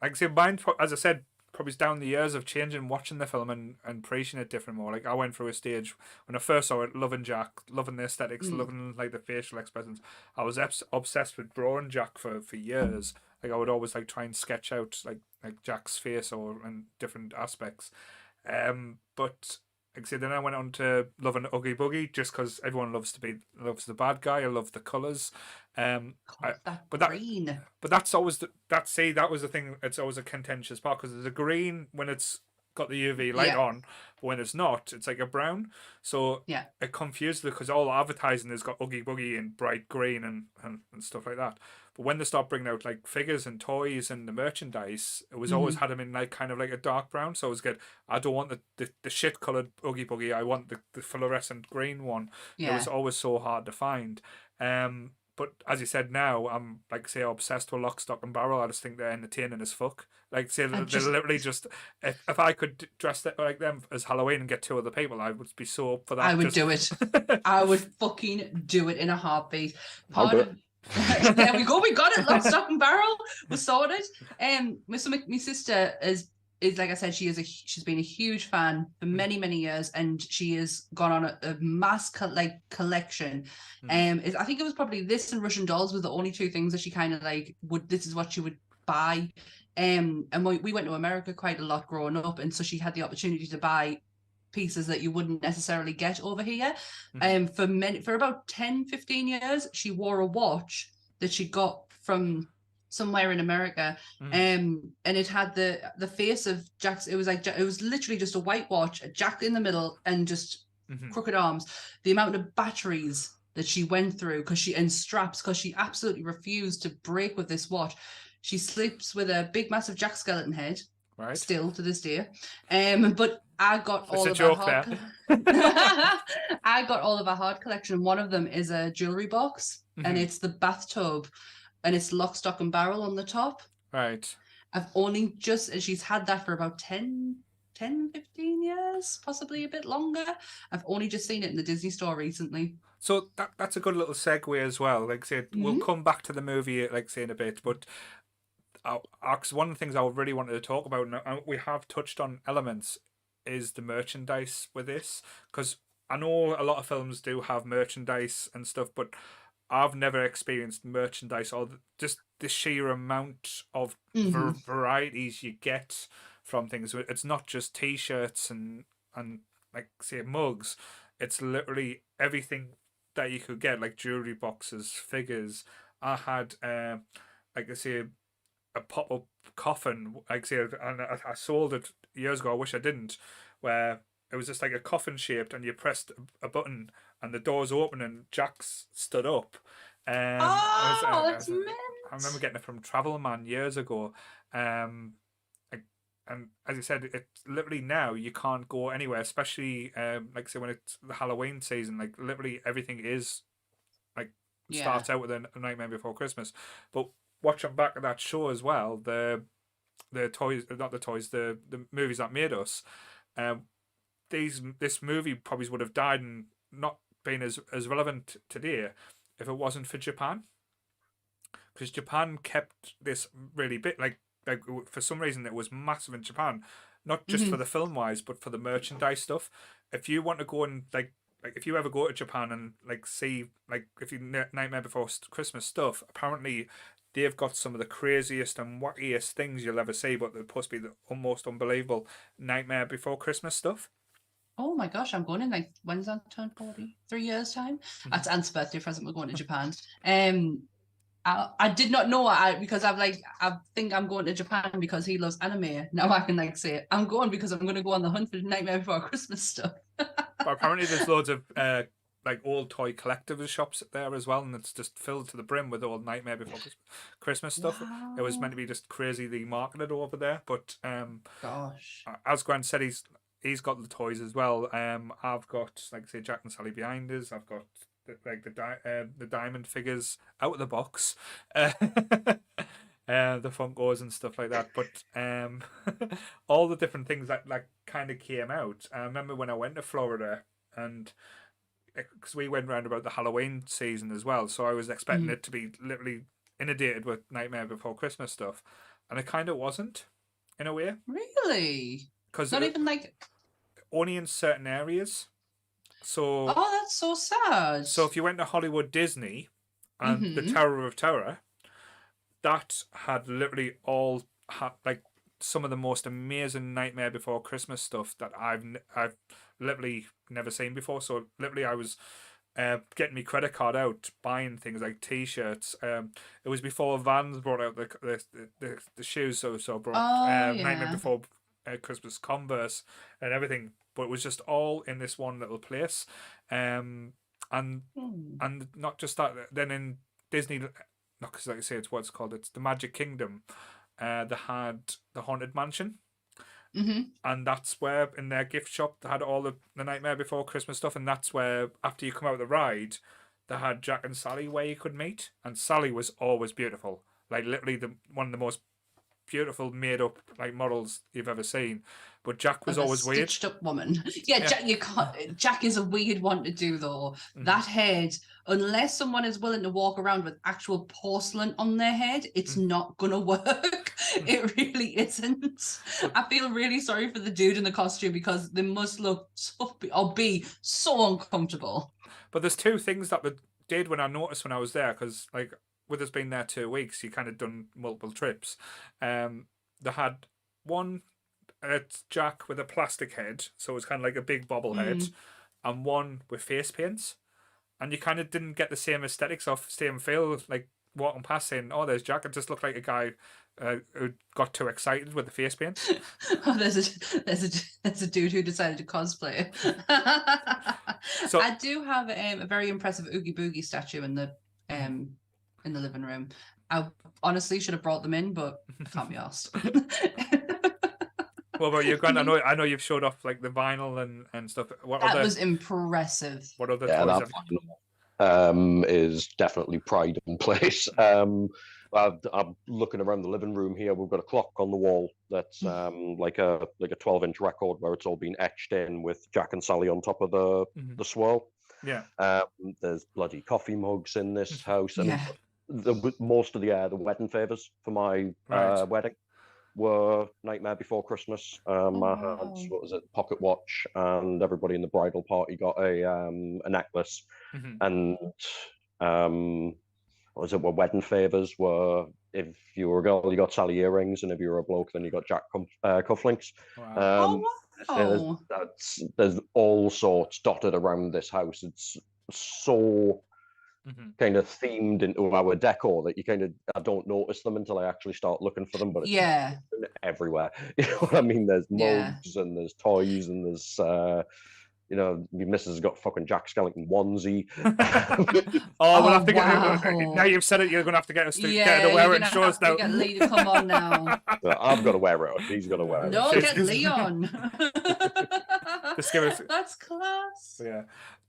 like I say, mine, as I said, probably down the years of changing, watching the film and appreciating it different more. Like I went through a stage when I first saw it, loving Jack, loving the aesthetics, loving like the facial expressions. I was obsessed with drawing Jack for years. Like I would always like try and sketch out like Jack's face and different aspects. But like I said, then I went on to loving Oogie Boogie just because everyone loves the bad guy. I love the colours. Green. But that's always that was the thing. It's always a contentious part because there's a green when it's got the UV light on, but when it's not, it's like a brown. So it confused because all advertising has got Oogie Boogie in bright green and stuff like that. But when they start bringing out like figures and toys and the merchandise, it was always had them in like kind of like a dark brown. So it was good. I don't want the shit coloured Oogie Boogie. I want the fluorescent green one. It was always so hard to find. But as you said, now I'm like say obsessed with Lock, Stock and Barrel. I just think they're entertaining as fuck. Like say they're literally just if I could dress like them as Halloween and get two other people, I would be so up for that. I would do it. I would fucking do it in a heartbeat. There we go. We got it. Lock, Stock and Barrel. We sorted. My sister is like I said, she's been a huge fan for many years, and she has gone on a mass collection. I think it was probably this and Russian dolls were the only two things that she kind of like this is what she would buy. And we went to America quite a lot growing up, and so she had the opportunity to buy pieces that you wouldn't necessarily get over here. For about 10-15 years, she wore a watch that she got from somewhere in America, and it had the face of Jack's. It was literally just a white watch, a Jack in the middle, and just crooked arms. The amount of batteries that she went through and straps because she absolutely refused to break with this watch. She sleeps with a big massive Jack skeleton head, right? Still to this day. But I got all of her hard. I got all of her hard collection. One of them is a jewelry box, and it's the bathtub. And it's Lock, Stock and Barrel on the top. Right. I've only she's had that for about 10, 15 years, possibly a bit longer. I've only just seen it in the Disney store recently. So that's a good little segue as well. Like I said, we'll come back to the movie, like say, in a bit. But one of the things I really wanted to talk about, and we have touched on elements, is the merchandise with this. Because I know a lot of films do have merchandise and stuff, but I've never experienced merchandise or just the sheer amount of varieties you get from things. It's not just T-shirts and like say mugs. It's literally everything that you could get, like jewelry boxes, figures. I had like I say a pop-up coffin, like I say, and I sold it years ago. I wish I didn't. Where it was just like a coffin shaped, and you pressed a button, and the doors open, and Jack's stood up. Oh, that's mint. I remember getting it from Travel Man years ago. And as I said, it's literally now you can't go anywhere, especially like say when it's the Halloween season. Like literally everything is like starts out with a Nightmare Before Christmas. But watching back at that show as well, the toys, not the toys, the movies that made us. This movie probably would have died and not been as relevant today if it wasn't for Japan, because Japan kept this really big. Like for some reason it was massive in Japan, not just for the film wise, but for the merchandise stuff. If you want to go and like if you ever go to Japan and like see like if you Nightmare Before Christmas stuff, apparently they've got some of the craziest and wackiest things you'll ever see, but they're supposed to be the almost unbelievable Nightmare Before Christmas stuff. Oh my gosh, I'm going in like when's that turn 40? 3 years time. That's Ant's birthday present. We're going to Japan. I did not know because I think I'm going to Japan because he loves anime. Now I can like say I'm going because I'm going to go on the hunt for Nightmare Before Christmas stuff. But apparently there's loads of like old toy collectibles shops there as well, and it's just filled to the brim with old Nightmare Before Christmas stuff. Wow. It was meant to be just crazily marketed over there, but gosh, as Grant said, he's got the toys as well. I've got like say Jack and Sally behind us. I've got the diamond figures out of the box, the Funkos and stuff like that. But all the different things that kind of came out. I remember when I went to Florida, and because we went round about the Halloween season as well, so I was expecting it to be literally inundated with Nightmare Before Christmas stuff, and it kind of wasn't, in a way. Really? Because not even like only in certain areas. So that's so sad. So if you went to Hollywood Disney and the Tower of Terror, that had literally all like some of the most amazing Nightmare Before Christmas stuff that I've literally never seen before. So literally I was getting my credit card out, buying things like T-shirts. It was before Vans brought out the shoes, so brought Nightmare Before Christmas Converse and everything. But it was just all in this one little place, and not just that. Then in Disney, not because like I say, it's what it's called. It's the Magic Kingdom. They had the Haunted Mansion, and that's where in their gift shop they had all the Nightmare Before Christmas stuff, and that's where after you come out of the ride, they had Jack and Sally where you could meet, and Sally was always beautiful, like literally one of the most beautiful made up like models you've ever seen, but Jack was always weird. Stitched up woman. Yeah, Jack, you can't. Jack is a weird one to do though. That head, unless someone is willing to walk around with actual porcelain on their head, it's not gonna work. It really isn't. I feel really sorry for the dude in the costume because they must look or be so uncomfortable. But there's two things that they did when I noticed when I was there, because like with us being there 2 weeks, you kind of done multiple trips. They had one, it's Jack with a plastic head, so it's kind of like a big bobblehead, and one with face paints, and you kind of didn't get the same aesthetics of same feel, like walking past saying, "Oh, there's Jack." It just looked like a guy who got too excited with the face paint. Oh, there's a dude who decided to cosplay. So I do have a very impressive Oogie Boogie statue in the living room. I honestly should have brought them in, but I can't be asked. What about you, Grant? I know you've showed off like the vinyl and stuff. That was impressive. What other toys that is definitely pride in place. I'm looking around the living room here. We've got a clock on the wall that's like a 12-inch record where it's all been etched in with Jack and Sally on top of the swirl. Yeah. There's bloody coffee mugs in this house, and most of the wedding favors for my wedding. were Nightmare Before Christmas. I had, wow. what was it, Pocket Watch, and everybody in the bridal party got a necklace. And what was it? Well, wedding favors were, if you were a girl, you got Sally earrings, and if you were a bloke, then you got Jack cufflinks. Wow. Oh, wow. There's all sorts dotted around this house. It's so kind of themed into our decor that you kind of, I don't notice them until I actually start looking for them, but it's Yeah. everywhere. You know what I mean? There's Yeah. mugs and there's toys and there's you know, my missus has got fucking Jack Skellington onesie. Oh, we'll have to wow. get. Now you've said it, you're going to have to get us to Yeah, get her to you're wear it gonna and show us have to now. get Lee to come on now. I've got to wear it. He's got to wear it. No, Just- get Leon. Just give us. That's class. Yeah.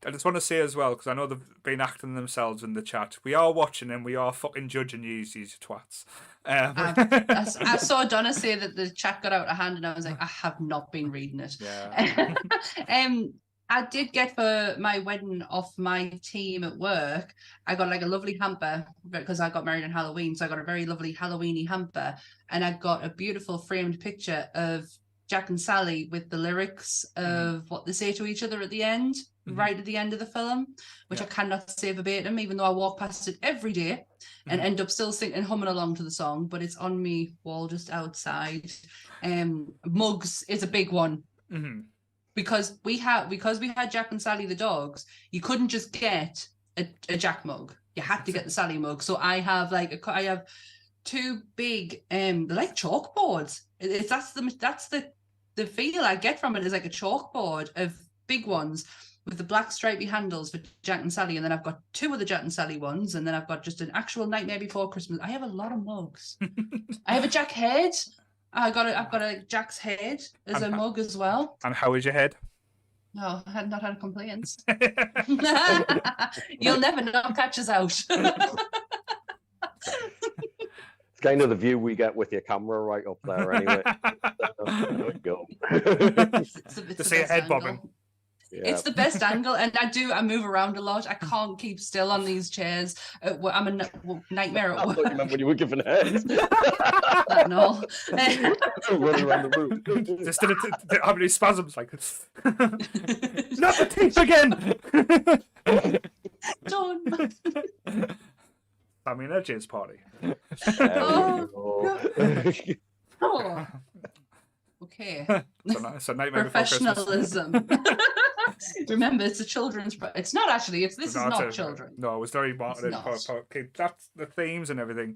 I just want to say as well, because I know they've been acting themselves in the chat. We are watching and we are fucking judging these twats. I saw Donna say that the chat got out of hand, and I was like, I have not been reading it. Yeah. I did get for my wedding off my team at work, I got like a lovely hamper because I got married on Halloween. So I got a very lovely Halloweeny hamper, and I got a beautiful framed picture of Jack and Sally with the lyrics of what they say to each other at the end, right at the end of the film, which I cannot say verbatim, even though I walk past it every day and end up still singing and humming along to the song, but it's on me wall just outside. Mugs is a big one. Because we had Jack and Sally the dogs, you couldn't just get a Jack mug. You had to get the Sally mug. So I have I have two big like chalkboards. That's the feel I get from it is like a chalkboard of big ones with the black stripy handles for Jack and Sally, and then I've got two of the Jack and Sally ones, and then I've got just an actual Nightmare Before Christmas. I have a lot of mugs. I have a Jack head. I've got a Jack's head as a mug as well. And how is your head? No, I had not had complaints. You'll never know. Catch us out. It's kind of the view we get with your camera right up there, anyway. There we go. To see a head bobbing. Yeah. It's the best angle, and I move around a lot. I can't keep still on these chairs. I'm a nightmare I at work. thought you meant when you were giving heads. No. Running around the room. Just did how many spasms like not the teeth again. Don't. I mean, a jizz party. Oh. Okay. So Nightmare Before Christmas. Professionalism. Remember, it's a children's. It's not actually. This is not children. No, it was very marketed for kids. That's the themes and everything.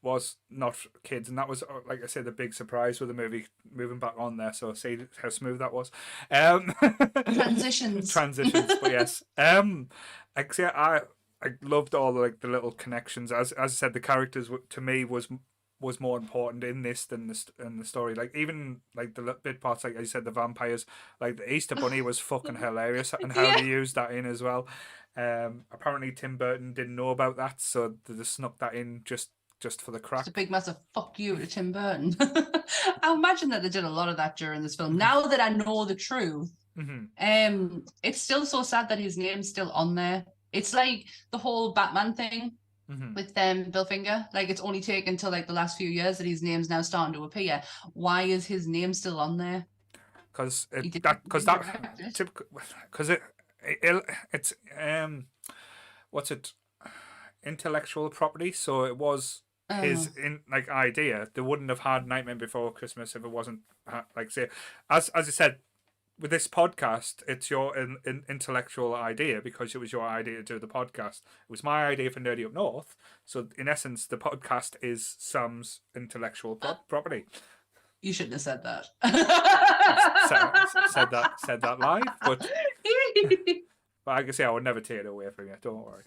Was not kids, and that was, like I said, the big surprise with the movie moving back on there. So see how smooth that was. Transitions. But yes. Actually, I loved all the little connections. As I said, the characters to me was more important in this than in the story. Like even like the bit parts, like I said, the vampires, like the Easter Bunny was fucking hilarious, and how they used that in as well. Apparently Tim Burton didn't know about that, so they just snuck that in just for the crack. It's a big massive fuck you to Tim Burton. I imagine that they did a lot of that during this film. Now that I know the truth, it's still so sad that his name's still on there. It's like the whole Batman thing. With Bill Finger, like it's only taken until like the last few years that his name's now starting to appear. Why is his name still on there? Because it's what's it, intellectual property. So it was his idea. They wouldn't have had Nightmare Before Christmas if it wasn't like, say, as I said. With this podcast, it's your intellectual idea because it was your idea to do the podcast. It was my idea for Nerdy Up North. So, in essence, the podcast is Sam's intellectual property. You shouldn't have said that. said that live, but I can say I would never take it away from you. Don't worry.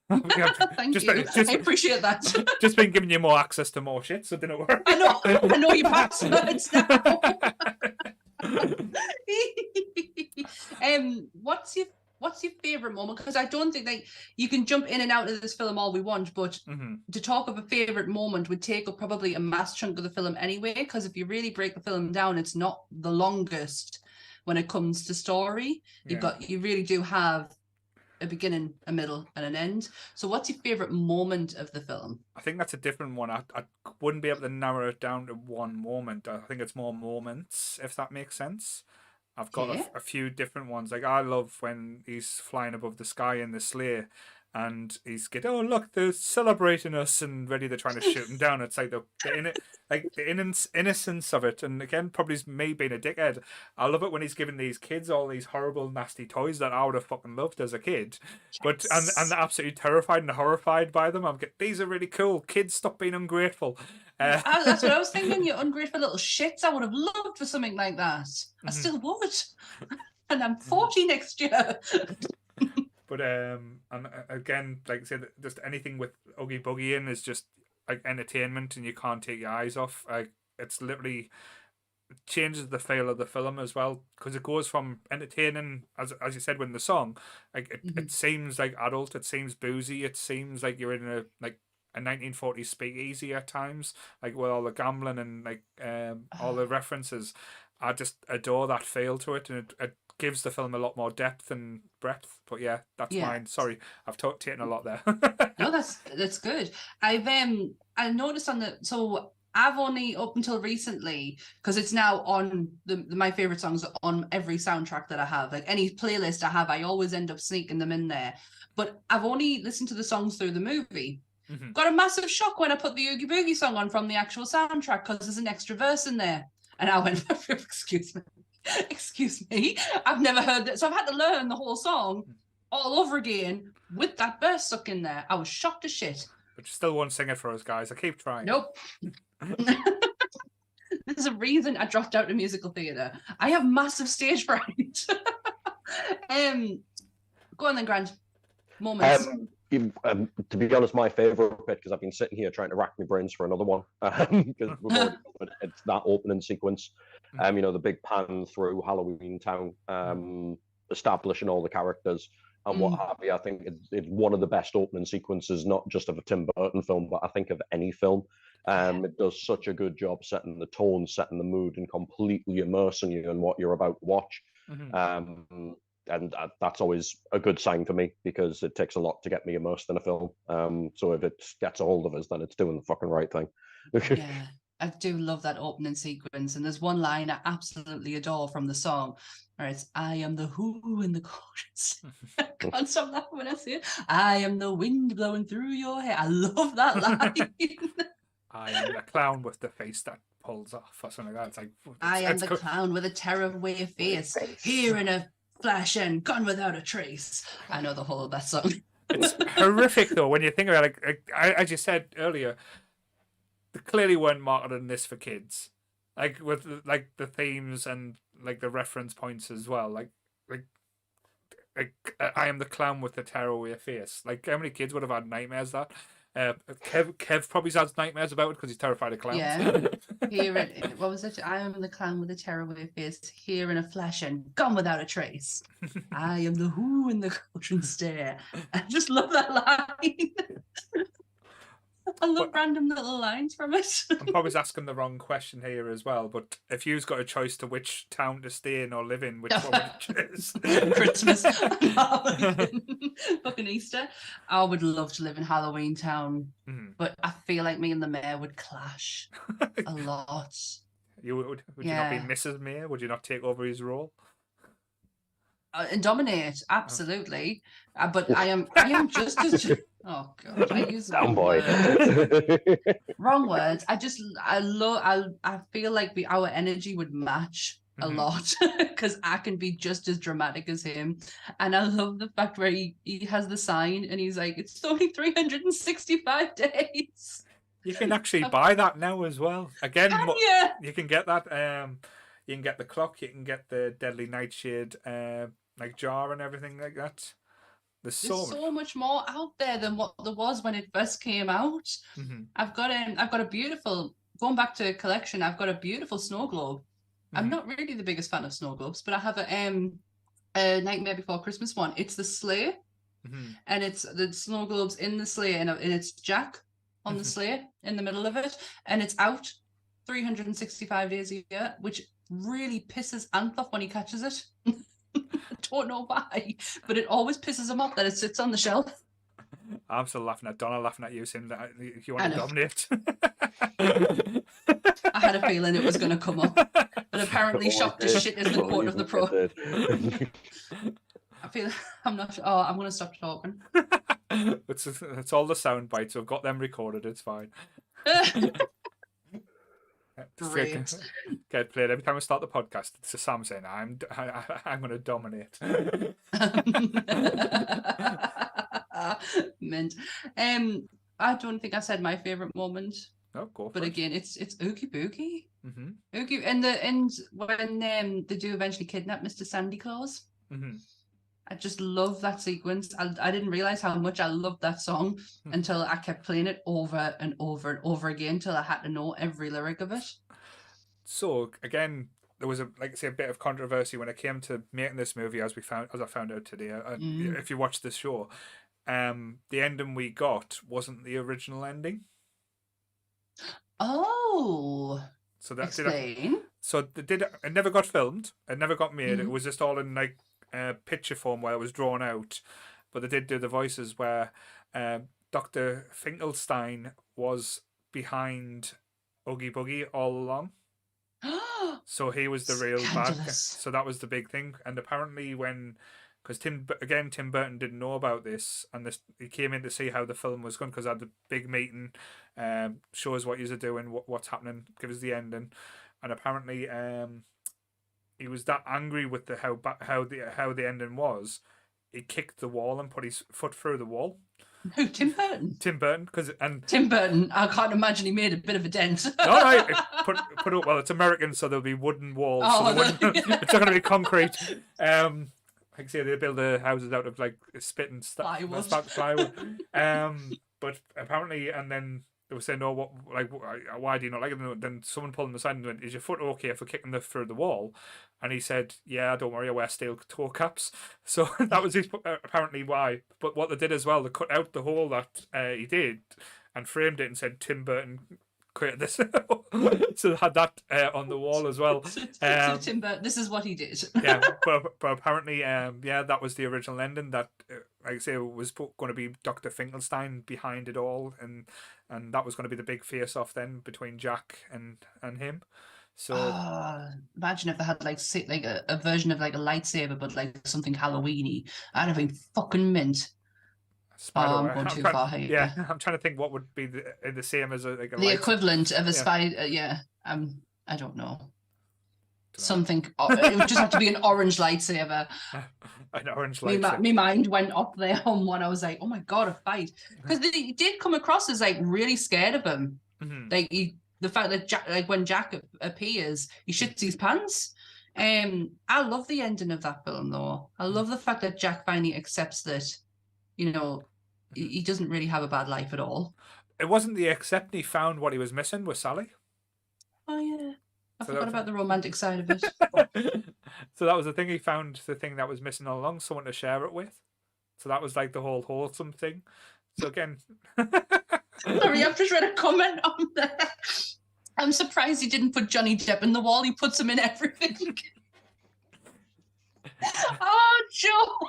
Thank you. I appreciate that. Just been giving you more access to more shit, so don't worry. I know your passwords now. What's your favorite moment? Because I don't think like you can jump in and out of this film all we want, but to talk of a favorite moment would take up probably a mass chunk of the film anyway. Because if you really break the film down, it's not the longest when it comes to story. You really do have a beginning, a middle, and an end. So what's your favorite moment of the film? I think that's a different one. I wouldn't be able to narrow it down to one moment. I think it's more moments, if that makes sense. I've got Okay. a few different ones. Like I love when he's flying above the sky in the sleigh, and he's get, oh look, they're celebrating us, and ready they're trying to shoot him down. It's like the innocence of it. And again, probably me being a dickhead. I love it when he's giving these kids all these horrible, nasty toys that I would have fucking loved as a kid. But and they're absolutely terrified and horrified by them. These are really cool. Kids, stop being ungrateful. That's what I was thinking. You ungrateful little shits. I would have loved for something like that. I still would. And I'm 40 next year. But and again, like I said, just anything with Oogie Boogie in is just like entertainment, and you can't take your eyes off. Like it's literally changes the feel of the film as well, because it goes from entertaining, as you said, when the song, like it seems like adult, it seems boozy, it seems like you're in a 1940s speakeasy at times, like with all the gambling and like all the references. I just adore that feel to it, and it gives the film a lot more depth and breadth. But yeah, that's mine. Sorry, I've taken a lot there. No, that's good. I noticed so I've only up until recently, because it's now on my favorite songs are on every soundtrack that I have. Like any playlist I have, I always end up sneaking them in there. But I've only listened to the songs through the movie. Got a massive shock when I put the Oogie Boogie song on from the actual soundtrack, because there's an extra verse in there. And I went, excuse me, I've never heard that. So I've had to learn the whole song all over again with that verse stuck in there. I was shocked as shit. But you still won't sing it for us, guys. I keep trying. Nope. There's a reason I dropped out of musical theatre. I have massive stage fright. Go on then, Grant. Moments. To be honest, my favourite bit, because I've been sitting here trying to rack my brains for another one, because it's that opening sequence. The big pan through Halloween Town, establishing all the characters and what have you. I think it's one of the best opening sequences, not just of a Tim Burton film, but I think of any film. It does such a good job setting the tone, setting the mood, and completely immersing you in what you're about to watch. And that's always a good sign for me, because it takes a lot to get me immersed in a film. So if it gets a hold of us, then it's doing the fucking right thing. Yeah, I do love that opening sequence. And there's one line I absolutely adore from the song, where it's, I am the who in the chorus. I can't stop laughing when I say it. I am the wind blowing through your hair. I love that line. I am the clown with the face that pulls off, or something like that. I am the clown with a tearaway face, here in a flash and gone without a trace. I know the whole of that song. It's horrific though when you think about it. Like as you said earlier, they clearly weren't marketing this for kids. Like with like the themes and like the reference points as well. Like I am the clown with the tearaway face. Like how many kids would have had nightmares that? Kev probably has nightmares about it because he's terrified of clowns. Yeah. What was it? I am the clown with a tearaway face, here in a flash and gone without a trace. I am the who in the caution stare. I just love that line. I love random little lines from it. I'm probably asking the wrong question here as well, but if you've got a choice to which town to stay in or live in, which one would you choose? Christmas. Fucking Easter. I would love to live in Halloween Town, but I feel like me and the mayor would clash a lot. Would you not be Mrs. Mayor? Would you not take over his role? And dominate, absolutely. But I am just as... Oh God, I use the wrong word. Wrong words. I feel like our energy would match a lot, because I can be just as dramatic as him. And I love the fact where he has the sign and he's like, it's only 365 days. You can actually buy that now as well. Again, you can get that. You can get the clock. You can get the Deadly Nightshade like jar and everything like that. There's so much more out there than what there was when it first came out. I've got a beautiful, going back to collection, I've got a beautiful snow globe. I'm not really the biggest fan of snow globes, but I have a Nightmare Before Christmas one. It's the sleigh, and it's the snow globes in the sleigh, and it's Jack on the sleigh in the middle of it, and it's out 365 days a year, which really pisses Anth off when he catches it. don't know why, but it always pisses him off that it sits on the shelf. I'm still laughing at Donna, laughing at you, saying that you I want to know. dominate. I had a feeling it was going to come up, but apparently shocked as shit is the quote of the pro. I feel I'm not. Oh, I'm going to stop talking. It's all the sound bites. I've got them recorded. It's fine. Great. Get played every time I start the podcast. It's just Sam saying, "I'm going to dominate." Mint. I don't think I said my favorite moment, No, go for but it. again, it's Oogie Boogie. Mm-hmm. Oogie, and the end when they do eventually kidnap Mr. Sandy Claus. Mm-hmm. I just love that sequence. I didn't realize how much I loved that song until I kept playing it over and over and over again until I had to know every lyric of it. So again, there was a bit of controversy when it came to making this movie, as I found out today. If you watch the show, the ending we got wasn't the original ending. Oh, so that explain. It never got filmed. It never got made. It was just all in picture form where it was drawn out. But they did do the voices where Dr. Finkelstein was behind Oogie Boogie all along. So he was the real bad guy. So that was the big thing. And apparently because Tim Burton didn't know about this, and he came in to see how the film was going because I had the big meeting, show us what you're doing, what's happening, give us the ending, and apparently he was that angry with how the ending was, he kicked the wall and put his foot through the wall. Who, Tim Burton? Tim Burton, Tim Burton. I can't imagine he made a bit of a dent. No, right. Put up. Well, it's American, so there'll be wooden walls. It's not going to be concrete. Like I say, they build their houses out of spit and stuff. Plywood. But apparently, and then they were saying, "No, why do you not like it?" And then someone pulled him aside and went, "Is your foot okay for kicking through the wall?" And he said, "Yeah, don't worry, I wear steel toe caps." So that was apparently why. But what they did as well, they cut out the hole that he did and framed it and said, "Tim Burton created this." So they had that on the wall as well. So Tim Burton, this is what he did. Yeah, but apparently, that was the original ending. That, like I say, was going to be Dr. Finkelstein behind it all, and that was going to be the big face-off then between Jack and him. So imagine if they had a version of a lightsaber, but something Halloweeny. I'd have been fucking mint. I'm going too far here. Yeah, I'm trying to think what would be the same as the equivalent of a spider. I don't know. Something. It would just have to be an orange lightsaber. An orange lightsaber. My mind went up there on one. I was like, oh my god, a fight, because he did come across as really scared of him. Mm-hmm. The fact that Jack, when Jack appears, he shits his pants. I love the ending of that film though. I love the fact that Jack finally accepts that, he doesn't really have a bad life at all. It wasn't the accept. He found what he was missing with Sally. Oh yeah, I forgot about the romantic side of it. So that was the thing. He found the thing that was missing all along, someone to share it with. So that was the whole wholesome thing. So again. Sorry, I've just read a comment on there. I'm surprised he didn't put Johnny Depp in the wall. He puts him in everything. Oh, Joe.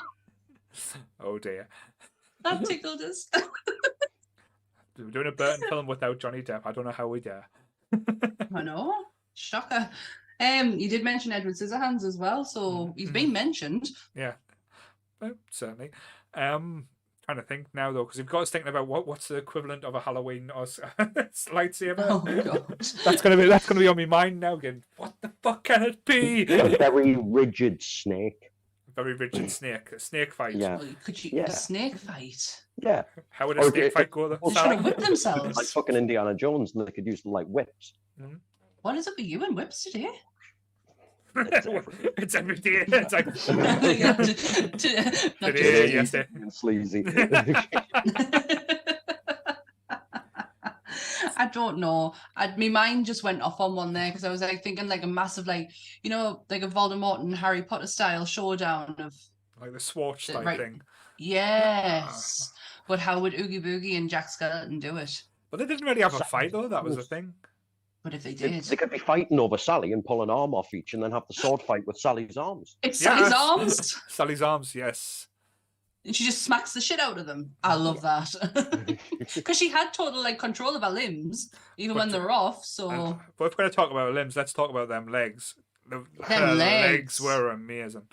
Oh, dear. That tickled us. We're doing a Burton film without Johnny Depp. I don't know how we dare. I know. Shocker. You did mention Edward Scissorhands as well, so he's been mentioned. Yeah. Well, certainly. Trying to think now though, because you've got us thinking about what's the equivalent of a Halloween or lightsaber. Oh god, that's gonna be on my mind now again. What the fuck can it be? A very rigid snake. Very rigid snake. A snake fight. Yeah. Well, could you a snake fight? Yeah. How would a snake fight go? They're trying to whip themselves. Like fucking Indiana Jones, and they could use them like whips. Mm-hmm. What is it with you and whips today? It's every day. It's like today, yesterday. Sleazy. I don't know. My mind just went off on one there because I was thinking a massive a Voldemort and Harry Potter style showdown of like the Swatch type thing. Yes, but how would Oogie Boogie and Jack Skeleton do it? But they didn't really have a fight though. That was the thing. But if they They, did, they could be fighting over Sally and pull an arm off each, and then have the sword fight with Sally's arms. it's Sally's Yes. arms. Sally's arms, yes. And she just smacks the shit out of them. I love that. Because she had total like control of her limbs, even when they were off. So But if we're going to talk about limbs, let's talk about them legs. Her Them legs legs. were amazing.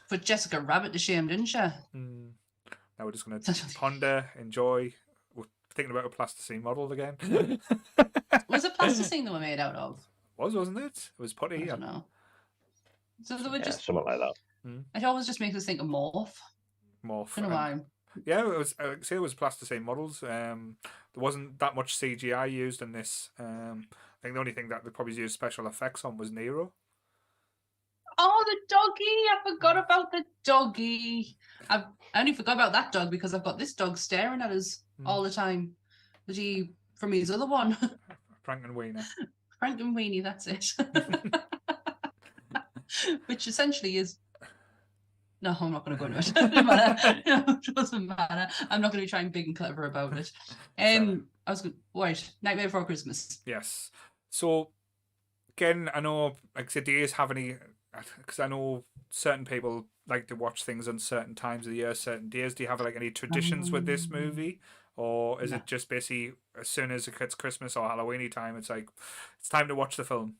put Jessica Rabbit to shame, didn't she? Now we're just going to ponder, enjoy. We're thinking about a plasticine model again. Was it plasticine they were made out of? Wasn't it? It was I putty. don't know. So they were Yeah, just. something like that. It always just makes us think of Morph. Morph. I don't know why. Yeah, it was. I say it was plasticine models. There wasn't that much CGI used in this. I think the only thing that they probably used special effects on was Nero. Oh, the doggy! I forgot about the doggy. I only forgot about that dog because I've got this dog staring at us all the time. Was he from his other one? Frank and Wiener. Frank and Weenie, that's it. Which essentially is. No, I'm not going to go into it. Doesn't matter. No, it doesn't matter. I'm not going to be trying big and clever about it. I was going. Wait, Nightmare Before Christmas. Yes. So again, I know, like, do you have any? Because I know certain people like to watch things on certain times of the year, certain days. Do you have like any traditions with this movie, or is it just basically as soon as it gets Christmas or Halloweeny time, it's like it's time to watch the film?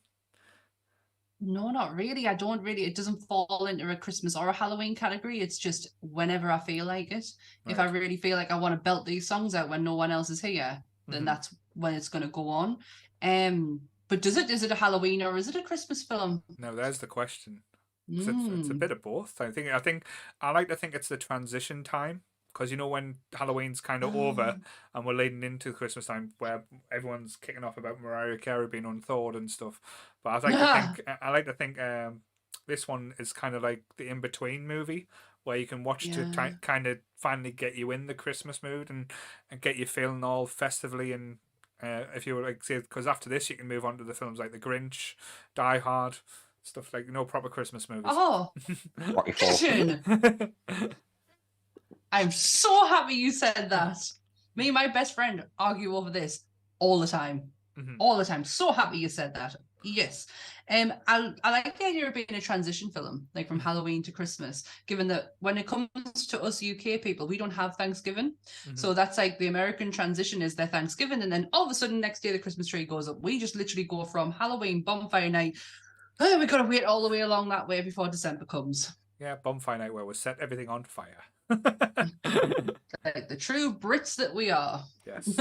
No, not really. I don't really. It doesn't fall into a Christmas or a Halloween category. It's just whenever I feel like it. If I really feel like I want to belt these songs out when no one else is here, then that's when it's going to go on. But is it a Halloween or is it a Christmas film? No, there's the question. It's a bit of both. I think I like to think it's the transition time, because you know when Halloween's kind of over and we're leading into Christmas time where everyone's kicking off about Mariah Carey being unthawed and stuff. But I like to think this one is kind of like the in between movie where you can watch to kind of finally get you in the Christmas mood and get you feeling all festively. And if you were like, say, because after this you can move on to the films like The Grinch, Die Hard, stuff like, proper Christmas movies. Oh, I'm so happy you said that. Me and my best friend argue over this all the time. All the time. So happy you said that. Yes. I like the idea of being a transition film, like from Halloween to Christmas, given that when it comes to us UK people, we don't have Thanksgiving. So that's like the American transition is their Thanksgiving, and then all of a sudden next day the Christmas tree goes up. We just literally go from Halloween, bonfire night. Oh, we got to wait all the way along that way before December comes. Yeah, bonfire night where we set everything on fire. Like the true Brits that we are. Yes.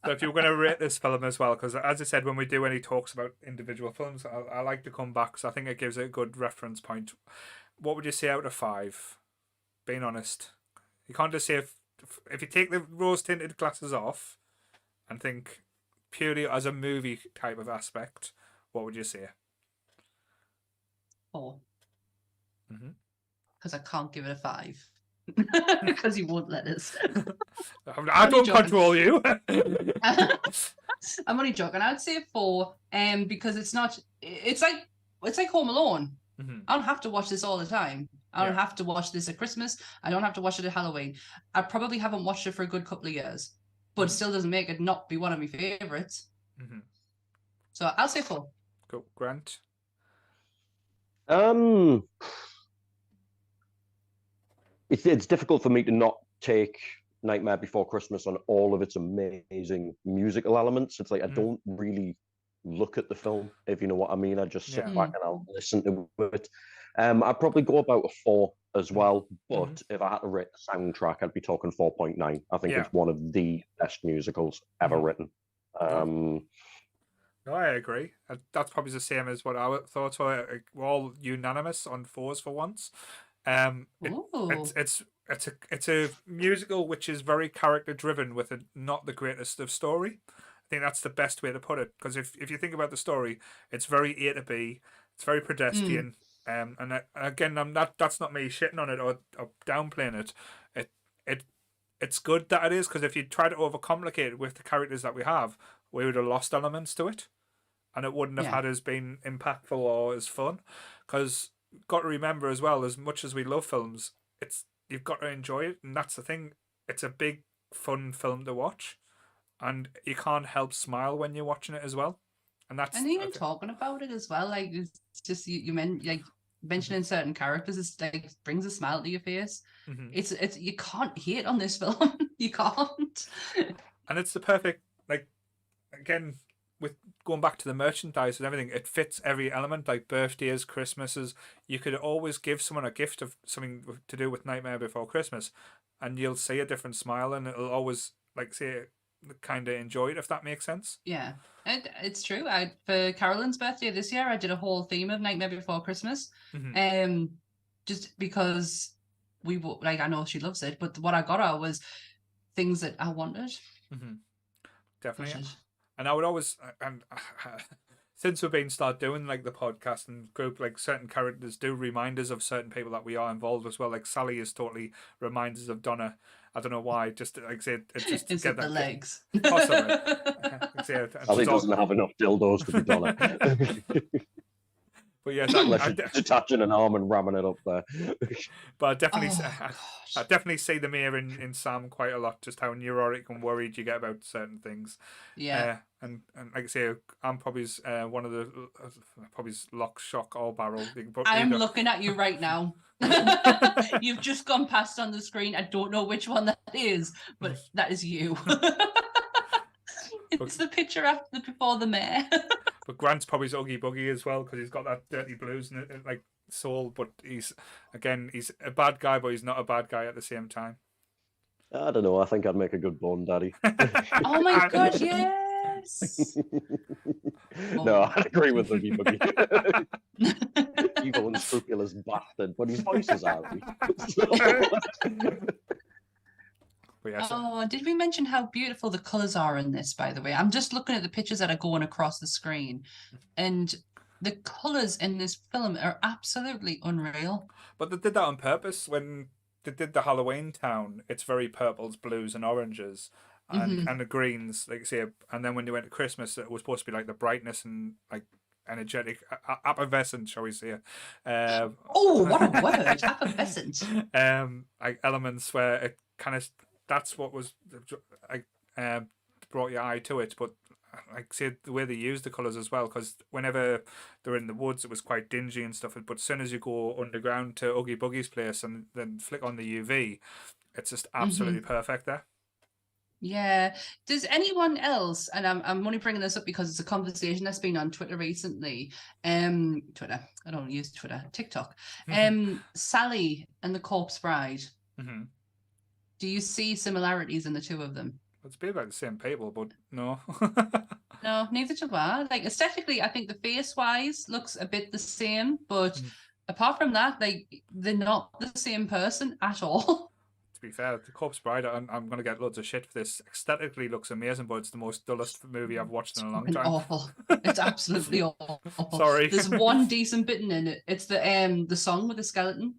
So if you were going to rate this film as well, because as I said, when we do any talks about individual films, I like to come back, because I think it gives a good reference point. What would you say out of 5? Being honest. You can't just say, if you take the rose-tinted glasses off and think purely as a movie type of aspect, what would you say? 4. Because I can't give it a 5. Because you won't let us. I don't control you. I'm only joking. I'd say 4, because it's not. It's like Home Alone. I don't have to watch this all the time. I don't have to watch this at Christmas. I don't have to watch it at Halloween. I probably haven't watched it for a good couple of years, but it still doesn't make it not be one of my favorites. So I'll say 4. Cool. Grant. It's difficult for me to not take Nightmare Before Christmas on all of its amazing musical elements. It's like I don't really look at the film, if you know what I mean. I just sit back and I'll listen to it. I'd probably go about a 4 as well, but if I had to rate the soundtrack, I'd be talking 4.9. I think it's one of the best musicals ever written. No, I agree. That's probably the same as what our thoughts were. We're all unanimous on 4s for once. It's a musical which is very character driven with not the greatest of story. I think that's the best way to put it, because if you think about the story, it's very A to B. It's very pedestrian. And again, that's not me shitting on it or downplaying it. It's good that it is, because if you try to overcomplicate it with the characters that we have, we would have lost elements to it, and it wouldn't have had as been impactful or as fun. Because got to remember as well, as much as we love films, you've got to enjoy it, and that's the thing. It's a big fun film to watch, and you can't help smile when you're watching it as well. And that's And even talking about it as well, like it's just mentioning certain characters, it's like brings a smile to your face. Mhm. It's you can't hate on this film. You can't. And it's the perfect, like, again, with going back to the merchandise and everything, it fits every element, like birthdays, Christmases. You could always give someone a gift of something to do with Nightmare Before Christmas, and you'll see a different smile, and it'll always, like, say, kind of enjoy it, if that makes sense. Yeah, it's true. For Carolyn's birthday this year, I did a whole theme of Nightmare Before Christmas. Just because like, I know she loves it, but what I got her was things that I wanted. Definitely. Which is- And I would always, and since we've been start doing like the podcast and group, like certain characters do remind us of certain people that we are involved as well. Like Sally is totally reminds us of Donna. I don't know why. Just like I said, it's just Is it the legs? Possibly. Sally doesn't have enough dildos to be Donna. But yes, Unless you're detaching an arm and ramming it up there. But I definitely, Oh, I definitely see the mirror in Sam quite a lot. Just how neurotic and worried you get about certain things. Yeah. And like I say, I'm probably one of the probably lock, shock, or barrel. I'm looking at you right now. You've just gone past on the screen. I don't know which one that is, but that is you. It's the picture after before the mayor. But Grant's probably Oogie Boogie as well, because he's got that dirty blues and like soul. But he's a bad guy, but he's not a bad guy at the same time. I don't know. I think I'd make a good Bone Daddy. Oh my god, yes. No, I agree with Oogie Boogie. Evil and scrupulous bastard, but his voice is out. Yes. Oh, did we mention how beautiful the colours are in this, by the way? I'm just looking at the pictures that are going across the screen, and the colours in this film are absolutely unreal. But they did that on purpose. When they did the Halloween town, it's very purples, blues, and oranges, and the greens, like you say. And then when they went to Christmas, it was supposed to be like the brightness and like energetic, effervescent, shall we say? Oh, what a word, effervescent. Like elements where it kind of that's what was like brought your eye to it. But like say the way they use the colours as well, because whenever they're in the woods, it was quite dingy and stuff. But as soon as you go underground to Oogie Boogie's place and then flick on the UV, it's just absolutely perfect there. Yeah. Does anyone else, and I'm only bringing this up because it's a conversation that's been on Twitter recently. Twitter. I don't use Twitter. TikTok. Sally and the Corpse Bride. Do you see similarities in the two of them? It's a bit like the same people, but no. No, neither do I. Like aesthetically, I think the face-wise looks a bit the same, but apart from that, like they're not the same person at all. To be fair, the Corpse Bride, I'm going to get loads of shit for this. Aesthetically looks amazing, but it's the most dullest movie I've watched in a long time. Awful. It's absolutely awful. Sorry. There's one decent bit in it. It's the song with the skeleton.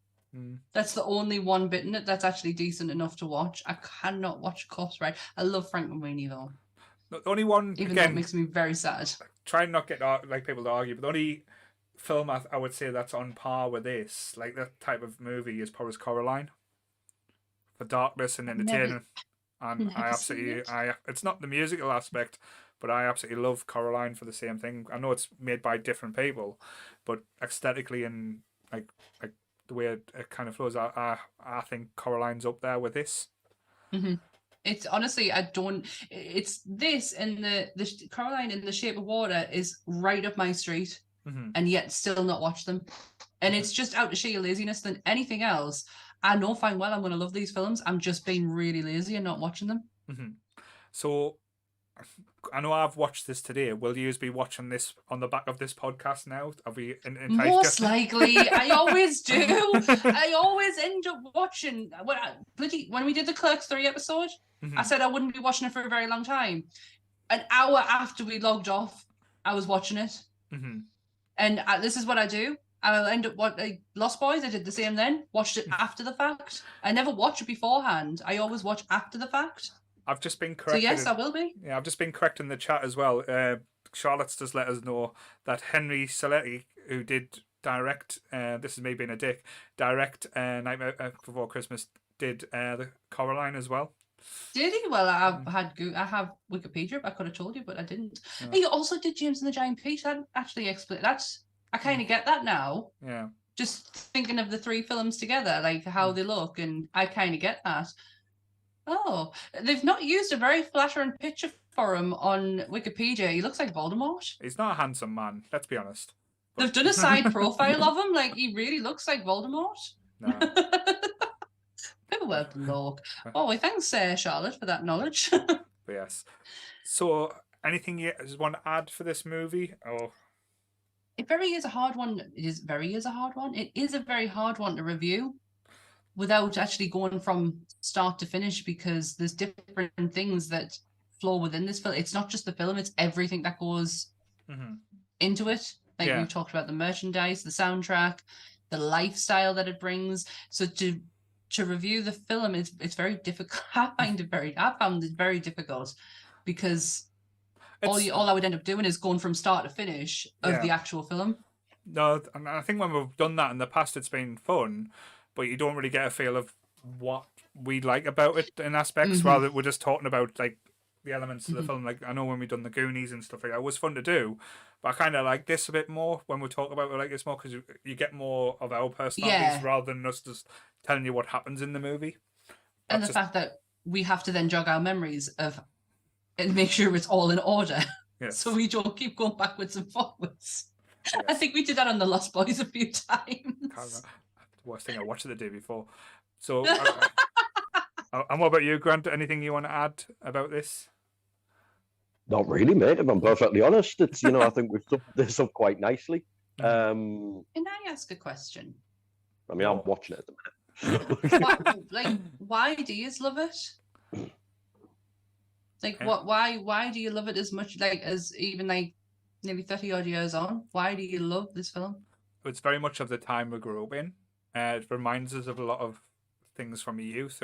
That's the only one bit in it that's actually decent enough to watch. I cannot watch Corpse Bride. I love Frank Marini though. The only one, even again, though it makes me very sad. Try and not get like people to argue, but the only film I would say that's on par with this, like that type of movie, is probably Coraline. For darkness and entertainment, and I absolutely, it's not the musical aspect, but I absolutely love Coraline for the same thing. I know it's made by different people, but aesthetically and like the way it kind of flows, I think Coraline's up there with this. It's honestly, it's this and the Coraline in the Shape of Water is right up my street, and yet still not watch them. And it's just out of sheer laziness than anything else. I know fine well I'm going to love these films. I'm just being really lazy and not watching them. So, I know I've watched this today. Will you be watching this on the back of this podcast now? Are we most likely? I always do. I always end up watching. When we did the Clerks 3 episode, I said I wouldn't be watching it for a very long time. An hour after we logged off, I was watching it. And this is what I do. I'll end up Lost Boys. I did the same then. Watched it after the fact. I never watch it beforehand. I always watch after the fact. I've just been corrected. So yes, I will be. Yeah, I've just been corrected in the chat as well. Charlotte's just let us know that Henry Saletti, who did direct, this is me being a dick, direct Nightmare Before Christmas, did the Coraline as well. Did he? Well, I have Wikipedia. I could have told you, but I didn't. Yeah. He also did James and the Giant Peach. That actually explains. I kind of get that now. Yeah. Just thinking of the three films together, like how they look, and I kind of get that. Oh, they've not used a very flattering picture for him on Wikipedia. He looks like Voldemort. He's not a handsome man, let's be honest. They've done a side profile of him, like he really looks like Voldemort. No. Never well to look. Oh, well, thanks, Charlotte, for that knowledge. But yes. So, anything you want to add for this movie? Or It very is a hard one. It is a hard one. It is a very hard one to review without actually going from start to finish, because there's different things that flow within this film. It's not just the film, it's everything that goes into it. Like Yeah. we've talked about the merchandise, the soundtrack, the lifestyle that it brings. So to review the film, it's very difficult. I found it very difficult, because all I would end up doing is going from start to finish of the actual film. No, and I think when we've done that in the past, it's been fun, but you don't really get a feel of what we like about it in aspects. Rather, we're just talking about like the elements of the film. Like I know when we've done the Goonies and stuff like that, it was fun to do, but I kind of like this a bit more when we talk about it like this more, because you get more of our personalities rather than us just telling you what happens in the movie. And the fact that we have to then jog our memories of and make sure it's all in order. Yes. So we don't keep going backwards and forwards. Yes. I think we did that on The Lost Boys a few times. The worst thing I watched it the day before. So, and what about you, Grant? Anything you want to add about this? Not really, mate. If I'm perfectly honest, it's I think we've summed this up quite nicely. Can I ask a question? I mean, I'm watching it at the minute. Why do you love it? Like, why do you love it as much? Like, as even like nearly 30 odd years on, why do you love this film? It's very much of the time we grew up in. It reminds us of a lot of things from your youth.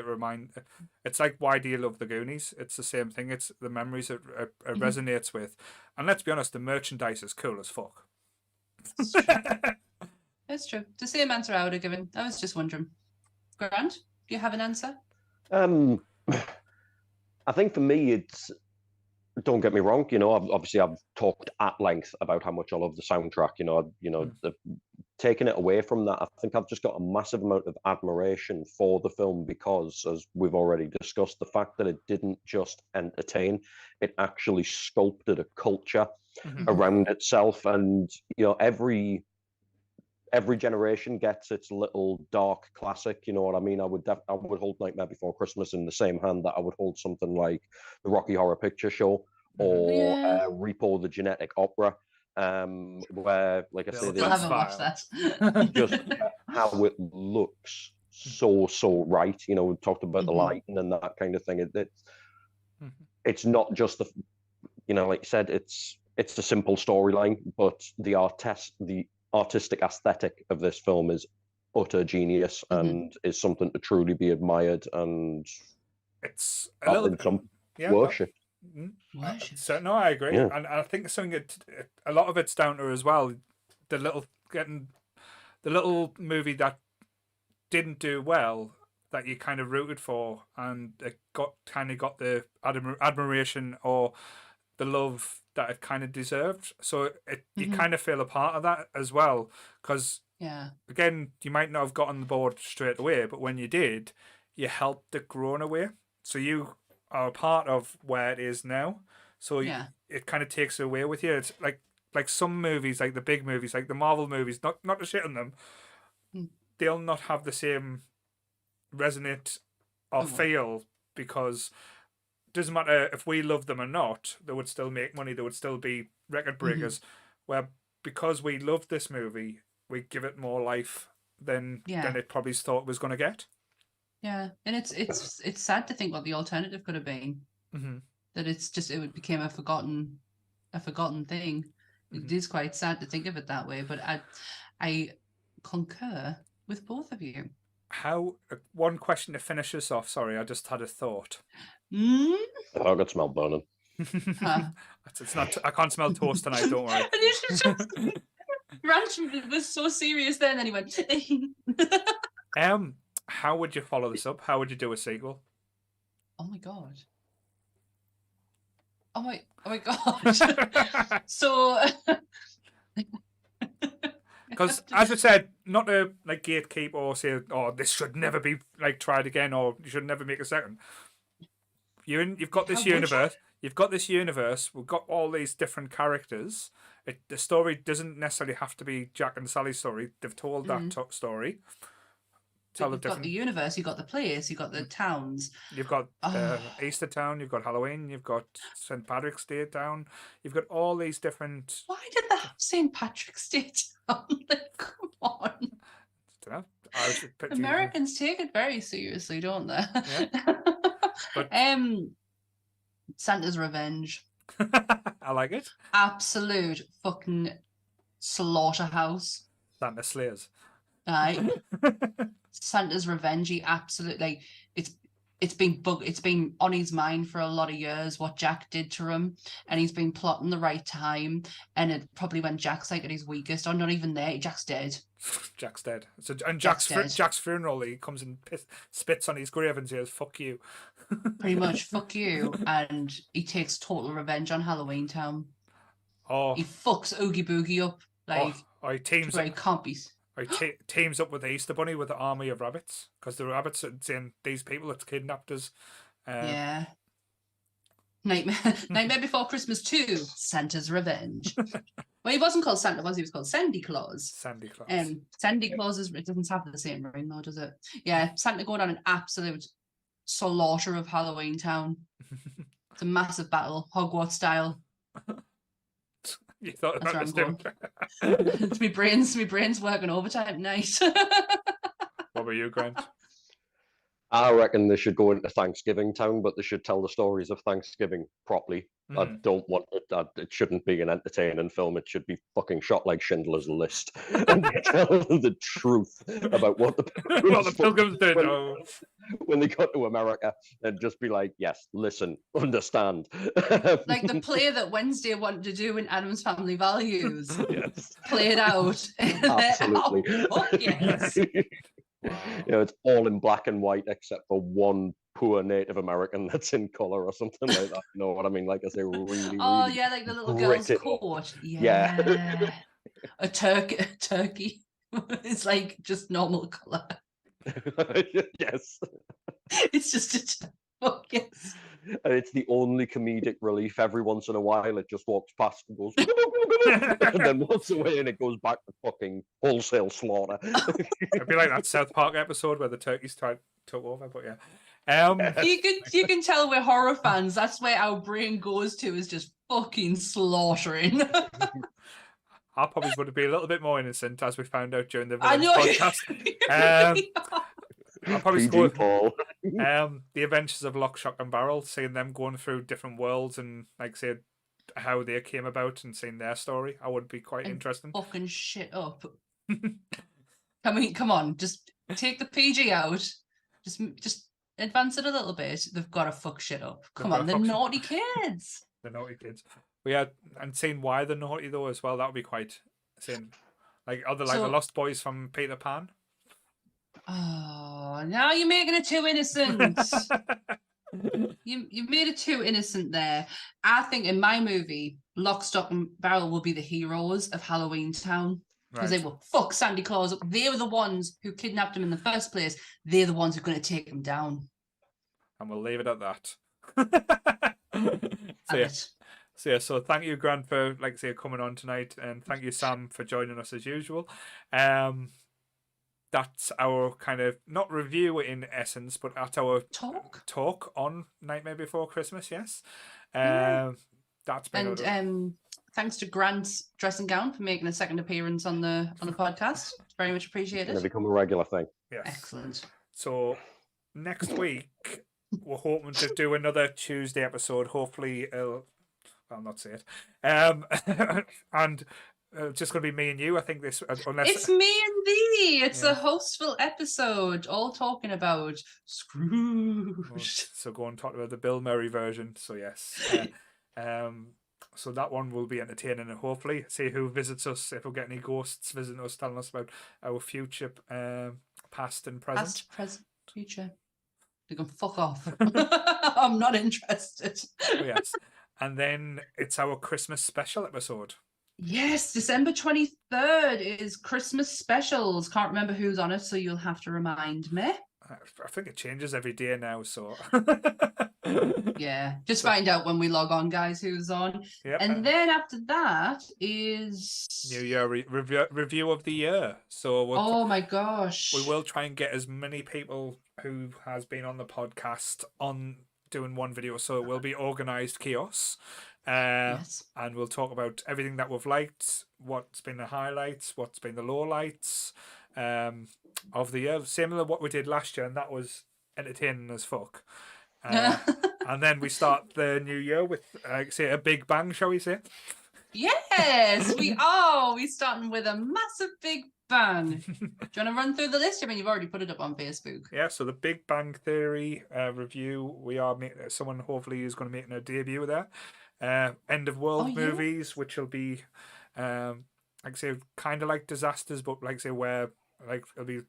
It's like, why do you love the Goonies? It's the same thing. It's the memories it resonates with. And let's be honest, the merchandise is cool as fuck. It's true. The same answer I would have given. I was just wondering. Grant, do you have an answer? I think for me, it's, don't get me wrong, I've talked at length about how much I love the soundtrack. Taking it away from that, I think I've just got a massive amount of admiration for the film because, as we've already discussed, the fact that it didn't just entertain, it actually sculpted a culture around itself. And, every generation gets its little dark classic, you know what I mean? I would hold Nightmare Before Christmas in the same hand that I would hold something like the Rocky Horror Picture Show or Repo the Genetic Opera, where, like I say, I haven't watched that. just how it looks so right. We talked about the lighting and that kind of thing. It's not just like you said, it's a simple storyline, but the artistic aesthetic of this film is utter genius and is something to truly be admired, and it's a little worship. So no, I agree, Yeah. and I think a lot of it's down to as well the little movie that didn't do well that you kind of rooted for, and it got the admiration or the love that it kind of deserved. So you kind of feel a part of that as well, because again, you might not have got on the board straight away, but when you did, you helped it grow in a way. So you are a part of where it is now. So it kind of takes it away with you. It's like some movies, like the big movies, like the Marvel movies, not to shit on them, they'll not have the same resonate or feel, because it doesn't matter if we love them or not, they would still make money, they would still be record breakers. Where because we loved this movie, we give it more life than it probably thought it was going to get. Yeah, and it's sad to think what the alternative could have been. That it became a forgotten thing. It is quite sad to think of it that way, but I concur with both of you. One question to finish us off. Sorry, I just had a thought. I can smell burning. It's not. I can't smell toast tonight. Don't worry. Ranch was so serious then, and he went. How would you follow this up? How would you do a sequel? Oh my god. Oh my god. So Because, as we said, not to like gatekeep or say, "Oh, this should never be like tried again," or "You should never make a second." You've got this How would you? universe. You've got this universe. We've got all these different characters. The story doesn't necessarily have to be Jack and Sally's story. They've told that story. Tell You've got the universe, you've got the place, you've got the towns. You've got Easter Town, you've got Halloween, you've got St. Patrick's Day Town, you've got all these different. Why did they have St. Patrick's Day Town? Like, come on. I don't know. Americans take it very seriously, don't they? Yeah. But Santa's Revenge. I like it. Absolute fucking slaughterhouse. Santa Slayers. Aye. Santa's Revenge. He absolutely, it's been on his mind for a lot of years what Jack did to him, and he's been plotting the right time, and it probably when Jack's like at his weakest, or not even there, Jack's dead. Jack's dead. So and Jack's Jack's funeral, he comes and spits on his grave and says, "Fuck you." Pretty much, fuck you, and he takes total revenge on Halloween Town. Oh, He fucks Oogie Boogie up like he teams where he can't be. teams up with the Easter Bunny with the army of rabbits, because the rabbits are saying these people that kidnapped us. Yeah. Nightmare Before Christmas 2, Santa's Revenge. Well, he wasn't called Santa, was he? He was called Sandy Claus. Sandy Claus. Sandy Claus it doesn't have the same ring though, does it? Yeah, Santa going on an absolute slaughter of Halloween Town. It's a massive battle, Hogwarts style. You thought That's that was where I'm doing. It's my brain's working overtime tonight. What about you, Grant? I reckon they should go into Thanksgiving Town, but they should tell the stories of Thanksgiving properly. I don't want it. It shouldn't be an entertaining film. It should be fucking shot like Schindler's List and tell the truth about what the Pilgrims did. When they got to America, and just be like, "Yes, listen, understand." Like the play that Wednesday wanted to do in Adam's Family Values. Yes. Play it out. Absolutely. Oh, yes. It's all in black and white except for one poor Native American that's in color or something like that. You know what I mean? Like I say, really. Oh really yeah, like the little girl's grit it coat. Yeah. A turkey. It's like just normal color. Yes. It's just a yes. And it's the only comedic relief. Every once in a while, it just walks past and goes, and then walks away, and it goes back to fucking wholesale slaughter. It'd be like that South Park episode where the turkeys took over, but yeah. You can tell we're horror fans. That's where our brain goes to, is just fucking slaughtering. Our puppies would be a little bit more innocent, as we found out during the I know. podcast. I'll probably PG score Paul. The Adventures of Lock, Shock and Barrel, seeing them going through different worlds and like say how they came about and seeing their story. I would be quite interesting. Fucking shit up. Come on, just take the PG out. Just advance it a little bit. They've got to fuck shit up. Come on, they're naughty kids. The naughty kids. And seeing why they're naughty though as well. That would be quite seeing like the Lost Boys from Peter Pan. Oh, now you're making it too innocent. You've made it too innocent there. I think in my movie, Lock, Stock and Barrel will be the heroes of Halloween Town, because they will fuck Sandy Claus up. They were the ones who kidnapped him in the first place. They're the ones who are going to take him down. And we'll leave it at that. So thank you, Grant, for coming on tonight, and thank you, Sam, for joining us as usual. That's our kind of not review in essence, but that's our talk on Nightmare Before Christmas. Yes, that's been thanks to Grant's dressing gown for making a second appearance on the podcast. It's very much appreciated. It's going to become a regular thing. Yes, excellent. So next week we're hoping to do another Tuesday episode. Hopefully, I'll not say it, and. Just going to be me and you, I think this. Unless it's me and thee. It's a hostful episode, all talking about Scrooge. So go and talk about the Bill Murray version. So yes, so that one will be entertaining, and hopefully see who visits us. If we get any ghosts visiting us, telling us about our future, past and present. Past, present, future. They can fuck off. I'm not interested. Oh, yes. And then it's our Christmas special episode. Yes, December 23rd is Christmas specials. Can't remember who's on it, so you'll have to remind me. I think it changes every day now, so... Yeah, just find out when we log on, guys, who's on. Yep. And then after that is... New Year review of the year. So Oh my gosh. we will try and get as many people who has been on the podcast on doing one video, so it will be organised chaos. Yes. And we'll talk about everything that we've liked, what's been the highlights, what's been the lowlights of the year, similar to what we did last year, and that was entertaining as fuck. And then we start the new year with, say, a big bang, shall we say? Yes, we are. We're starting with a massive big bang. Do you want to run through the list? I mean, you've already put it up on Facebook. Yeah, so the Big Bang Theory review, we are someone hopefully is going to make a debut there. End of world movies, which will be, like I say, kind of like disasters, but like say where like it'll be,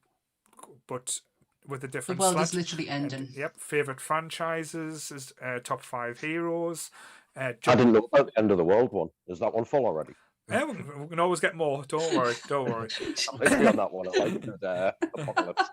but with a different. The world slant. is literally ending. And, yep, favorite franchises is top 5 heroes. I didn't know about the end of the world one. Is that one full already? Yeah, we can always get more. Don't worry. Don't worry. I'm busy on that one. I like the apocalypse.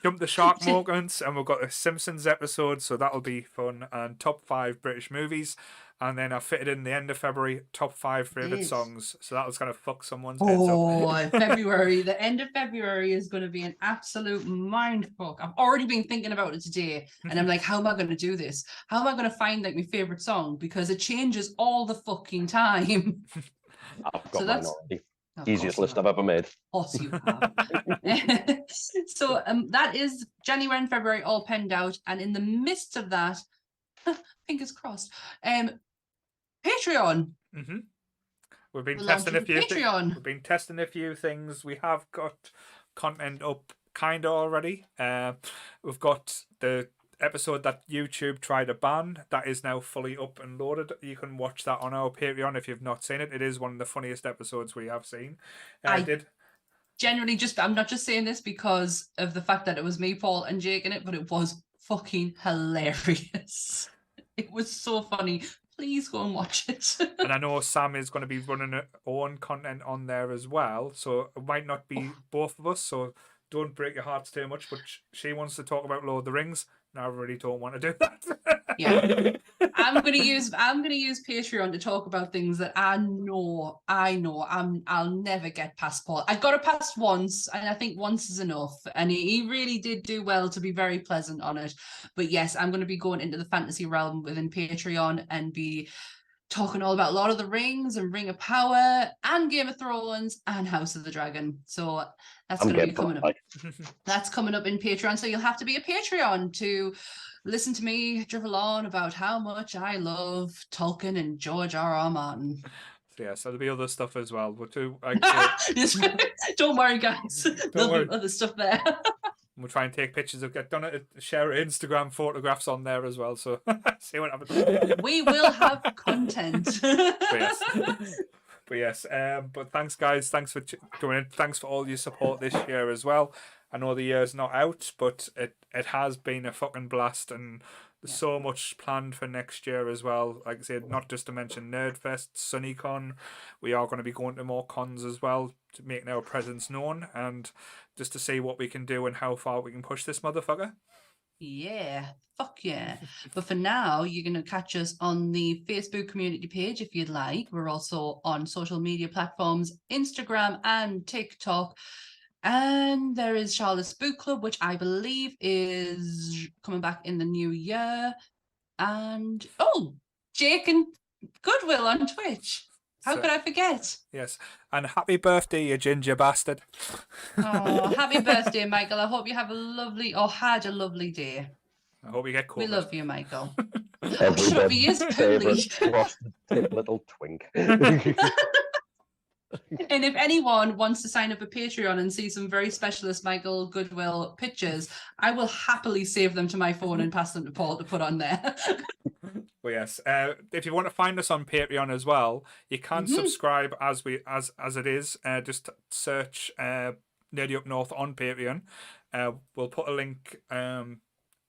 Jump the shark moments, and we've got a Simpsons episode, so that'll be fun. And top 5 British movies, and then I fitted in the end of February top 5 favorite songs. So that was gonna fuck someone's heads up. Oh, February. The end of February is going to be an absolute mindfuck. I've already been thinking about it today, and I'm like, how am I going to do this? How am I going to find like my favorite song? Because it changes all the fucking time. I've got mine already. Of Easiest course list I've ever made. Of course you have. So that is January and February all penned out, and in the midst of that, fingers crossed, Patreon. Mm-hmm. We've been We're testing a launching few things. Patreon. We've been testing a few things. We have got content up kind of already. We've got the episode that YouTube tried to ban. That is now fully up and loaded. You can watch that on our Patreon if you've not seen it. It is one of the funniest episodes we have seen. Generally, I'm not just saying this because of the fact that it was me, Paul, and Jake in it, but it was fucking hilarious. It was so funny. Please go and watch it. And I know Sam is going to be running her own content on there as well, so it might not be both of us, so don't break your hearts too much, but she wants to talk about Lord of the Rings, and I really don't want to do that. Yeah. I'm gonna use Patreon to talk about things that I know I'll never get past Paul. I got it past once, and I think once is enough. And he really did do well to be very pleasant on it. But yes, I'm gonna be going into the fantasy realm within Patreon and be talking all about Lord of the Rings and Ring of Power and Game of Thrones and House of the Dragon. So that's going to be coming up. That's coming up in Patreon. So you'll have to be a Patreon to listen to me drivel on about how much I love Tolkien and George R.R. Martin. Yes, there'll be other stuff as well. But don't worry, guys. There'll be other stuff there. We'll try and take pictures of share Instagram photographs on there as well. So see what happens. We will have content. But yes. But thanks, guys. Thanks for doing it. Thanks for all your support this year as well. I know the year's not out, but it has been a fucking blast, and there's so much planned for next year as well. Like I said, not just to mention Nerdfest, SunnyCon. We are going to be going to more cons as well to make our presence known, and just to see what we can do and how far we can push this motherfucker. Yeah, fuck yeah. But for now, you're going to catch us on the Facebook community page if you'd like. We're also on social media platforms, Instagram and TikTok. And there is Charlotte's Book Club, which I believe is coming back in the new year. And, Jake and Goodwill on Twitch. How could I forget? Yes. And happy birthday, you ginger bastard. Oh, happy birthday, Michael. I hope you have had a lovely day. I hope you get COVID. We love you, Michael. Everybody's favourite frosted tip little twink. And if anyone wants to sign up for Patreon and see some very specialist Michael Goodwill pictures, I will happily save them to my phone and pass them to Paul to put on there. Well, yes. If you want to find us on Patreon as well, you can subscribe as it is. Just search Nerdy Up North on Patreon. We'll put a link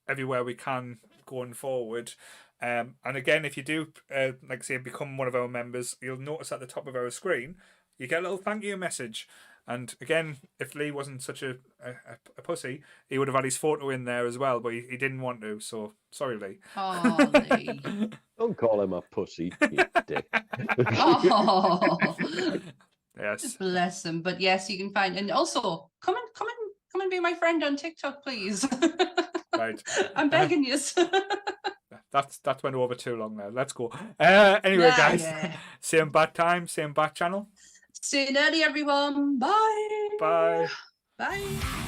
everywhere we can going forward. And again, if you do, like I say, become one of our members, you'll notice at the top of our screen, you get a little thank you message. And again, if Lee wasn't such a pussy, he would have had his photo in there as well, but he didn't want to. So sorry, Lee. Oh, Lee. Don't call him a pussy, you dick. Oh, Yes. bless him. But yes, you can find, and also come and be my friend on TikTok, please. Right. I'm begging you. That went over too long there. Let's go. Anyway, Yeah, guys, yeah. same bad time, same bad channel. Stay nerdy, everyone. Bye. Bye. Bye.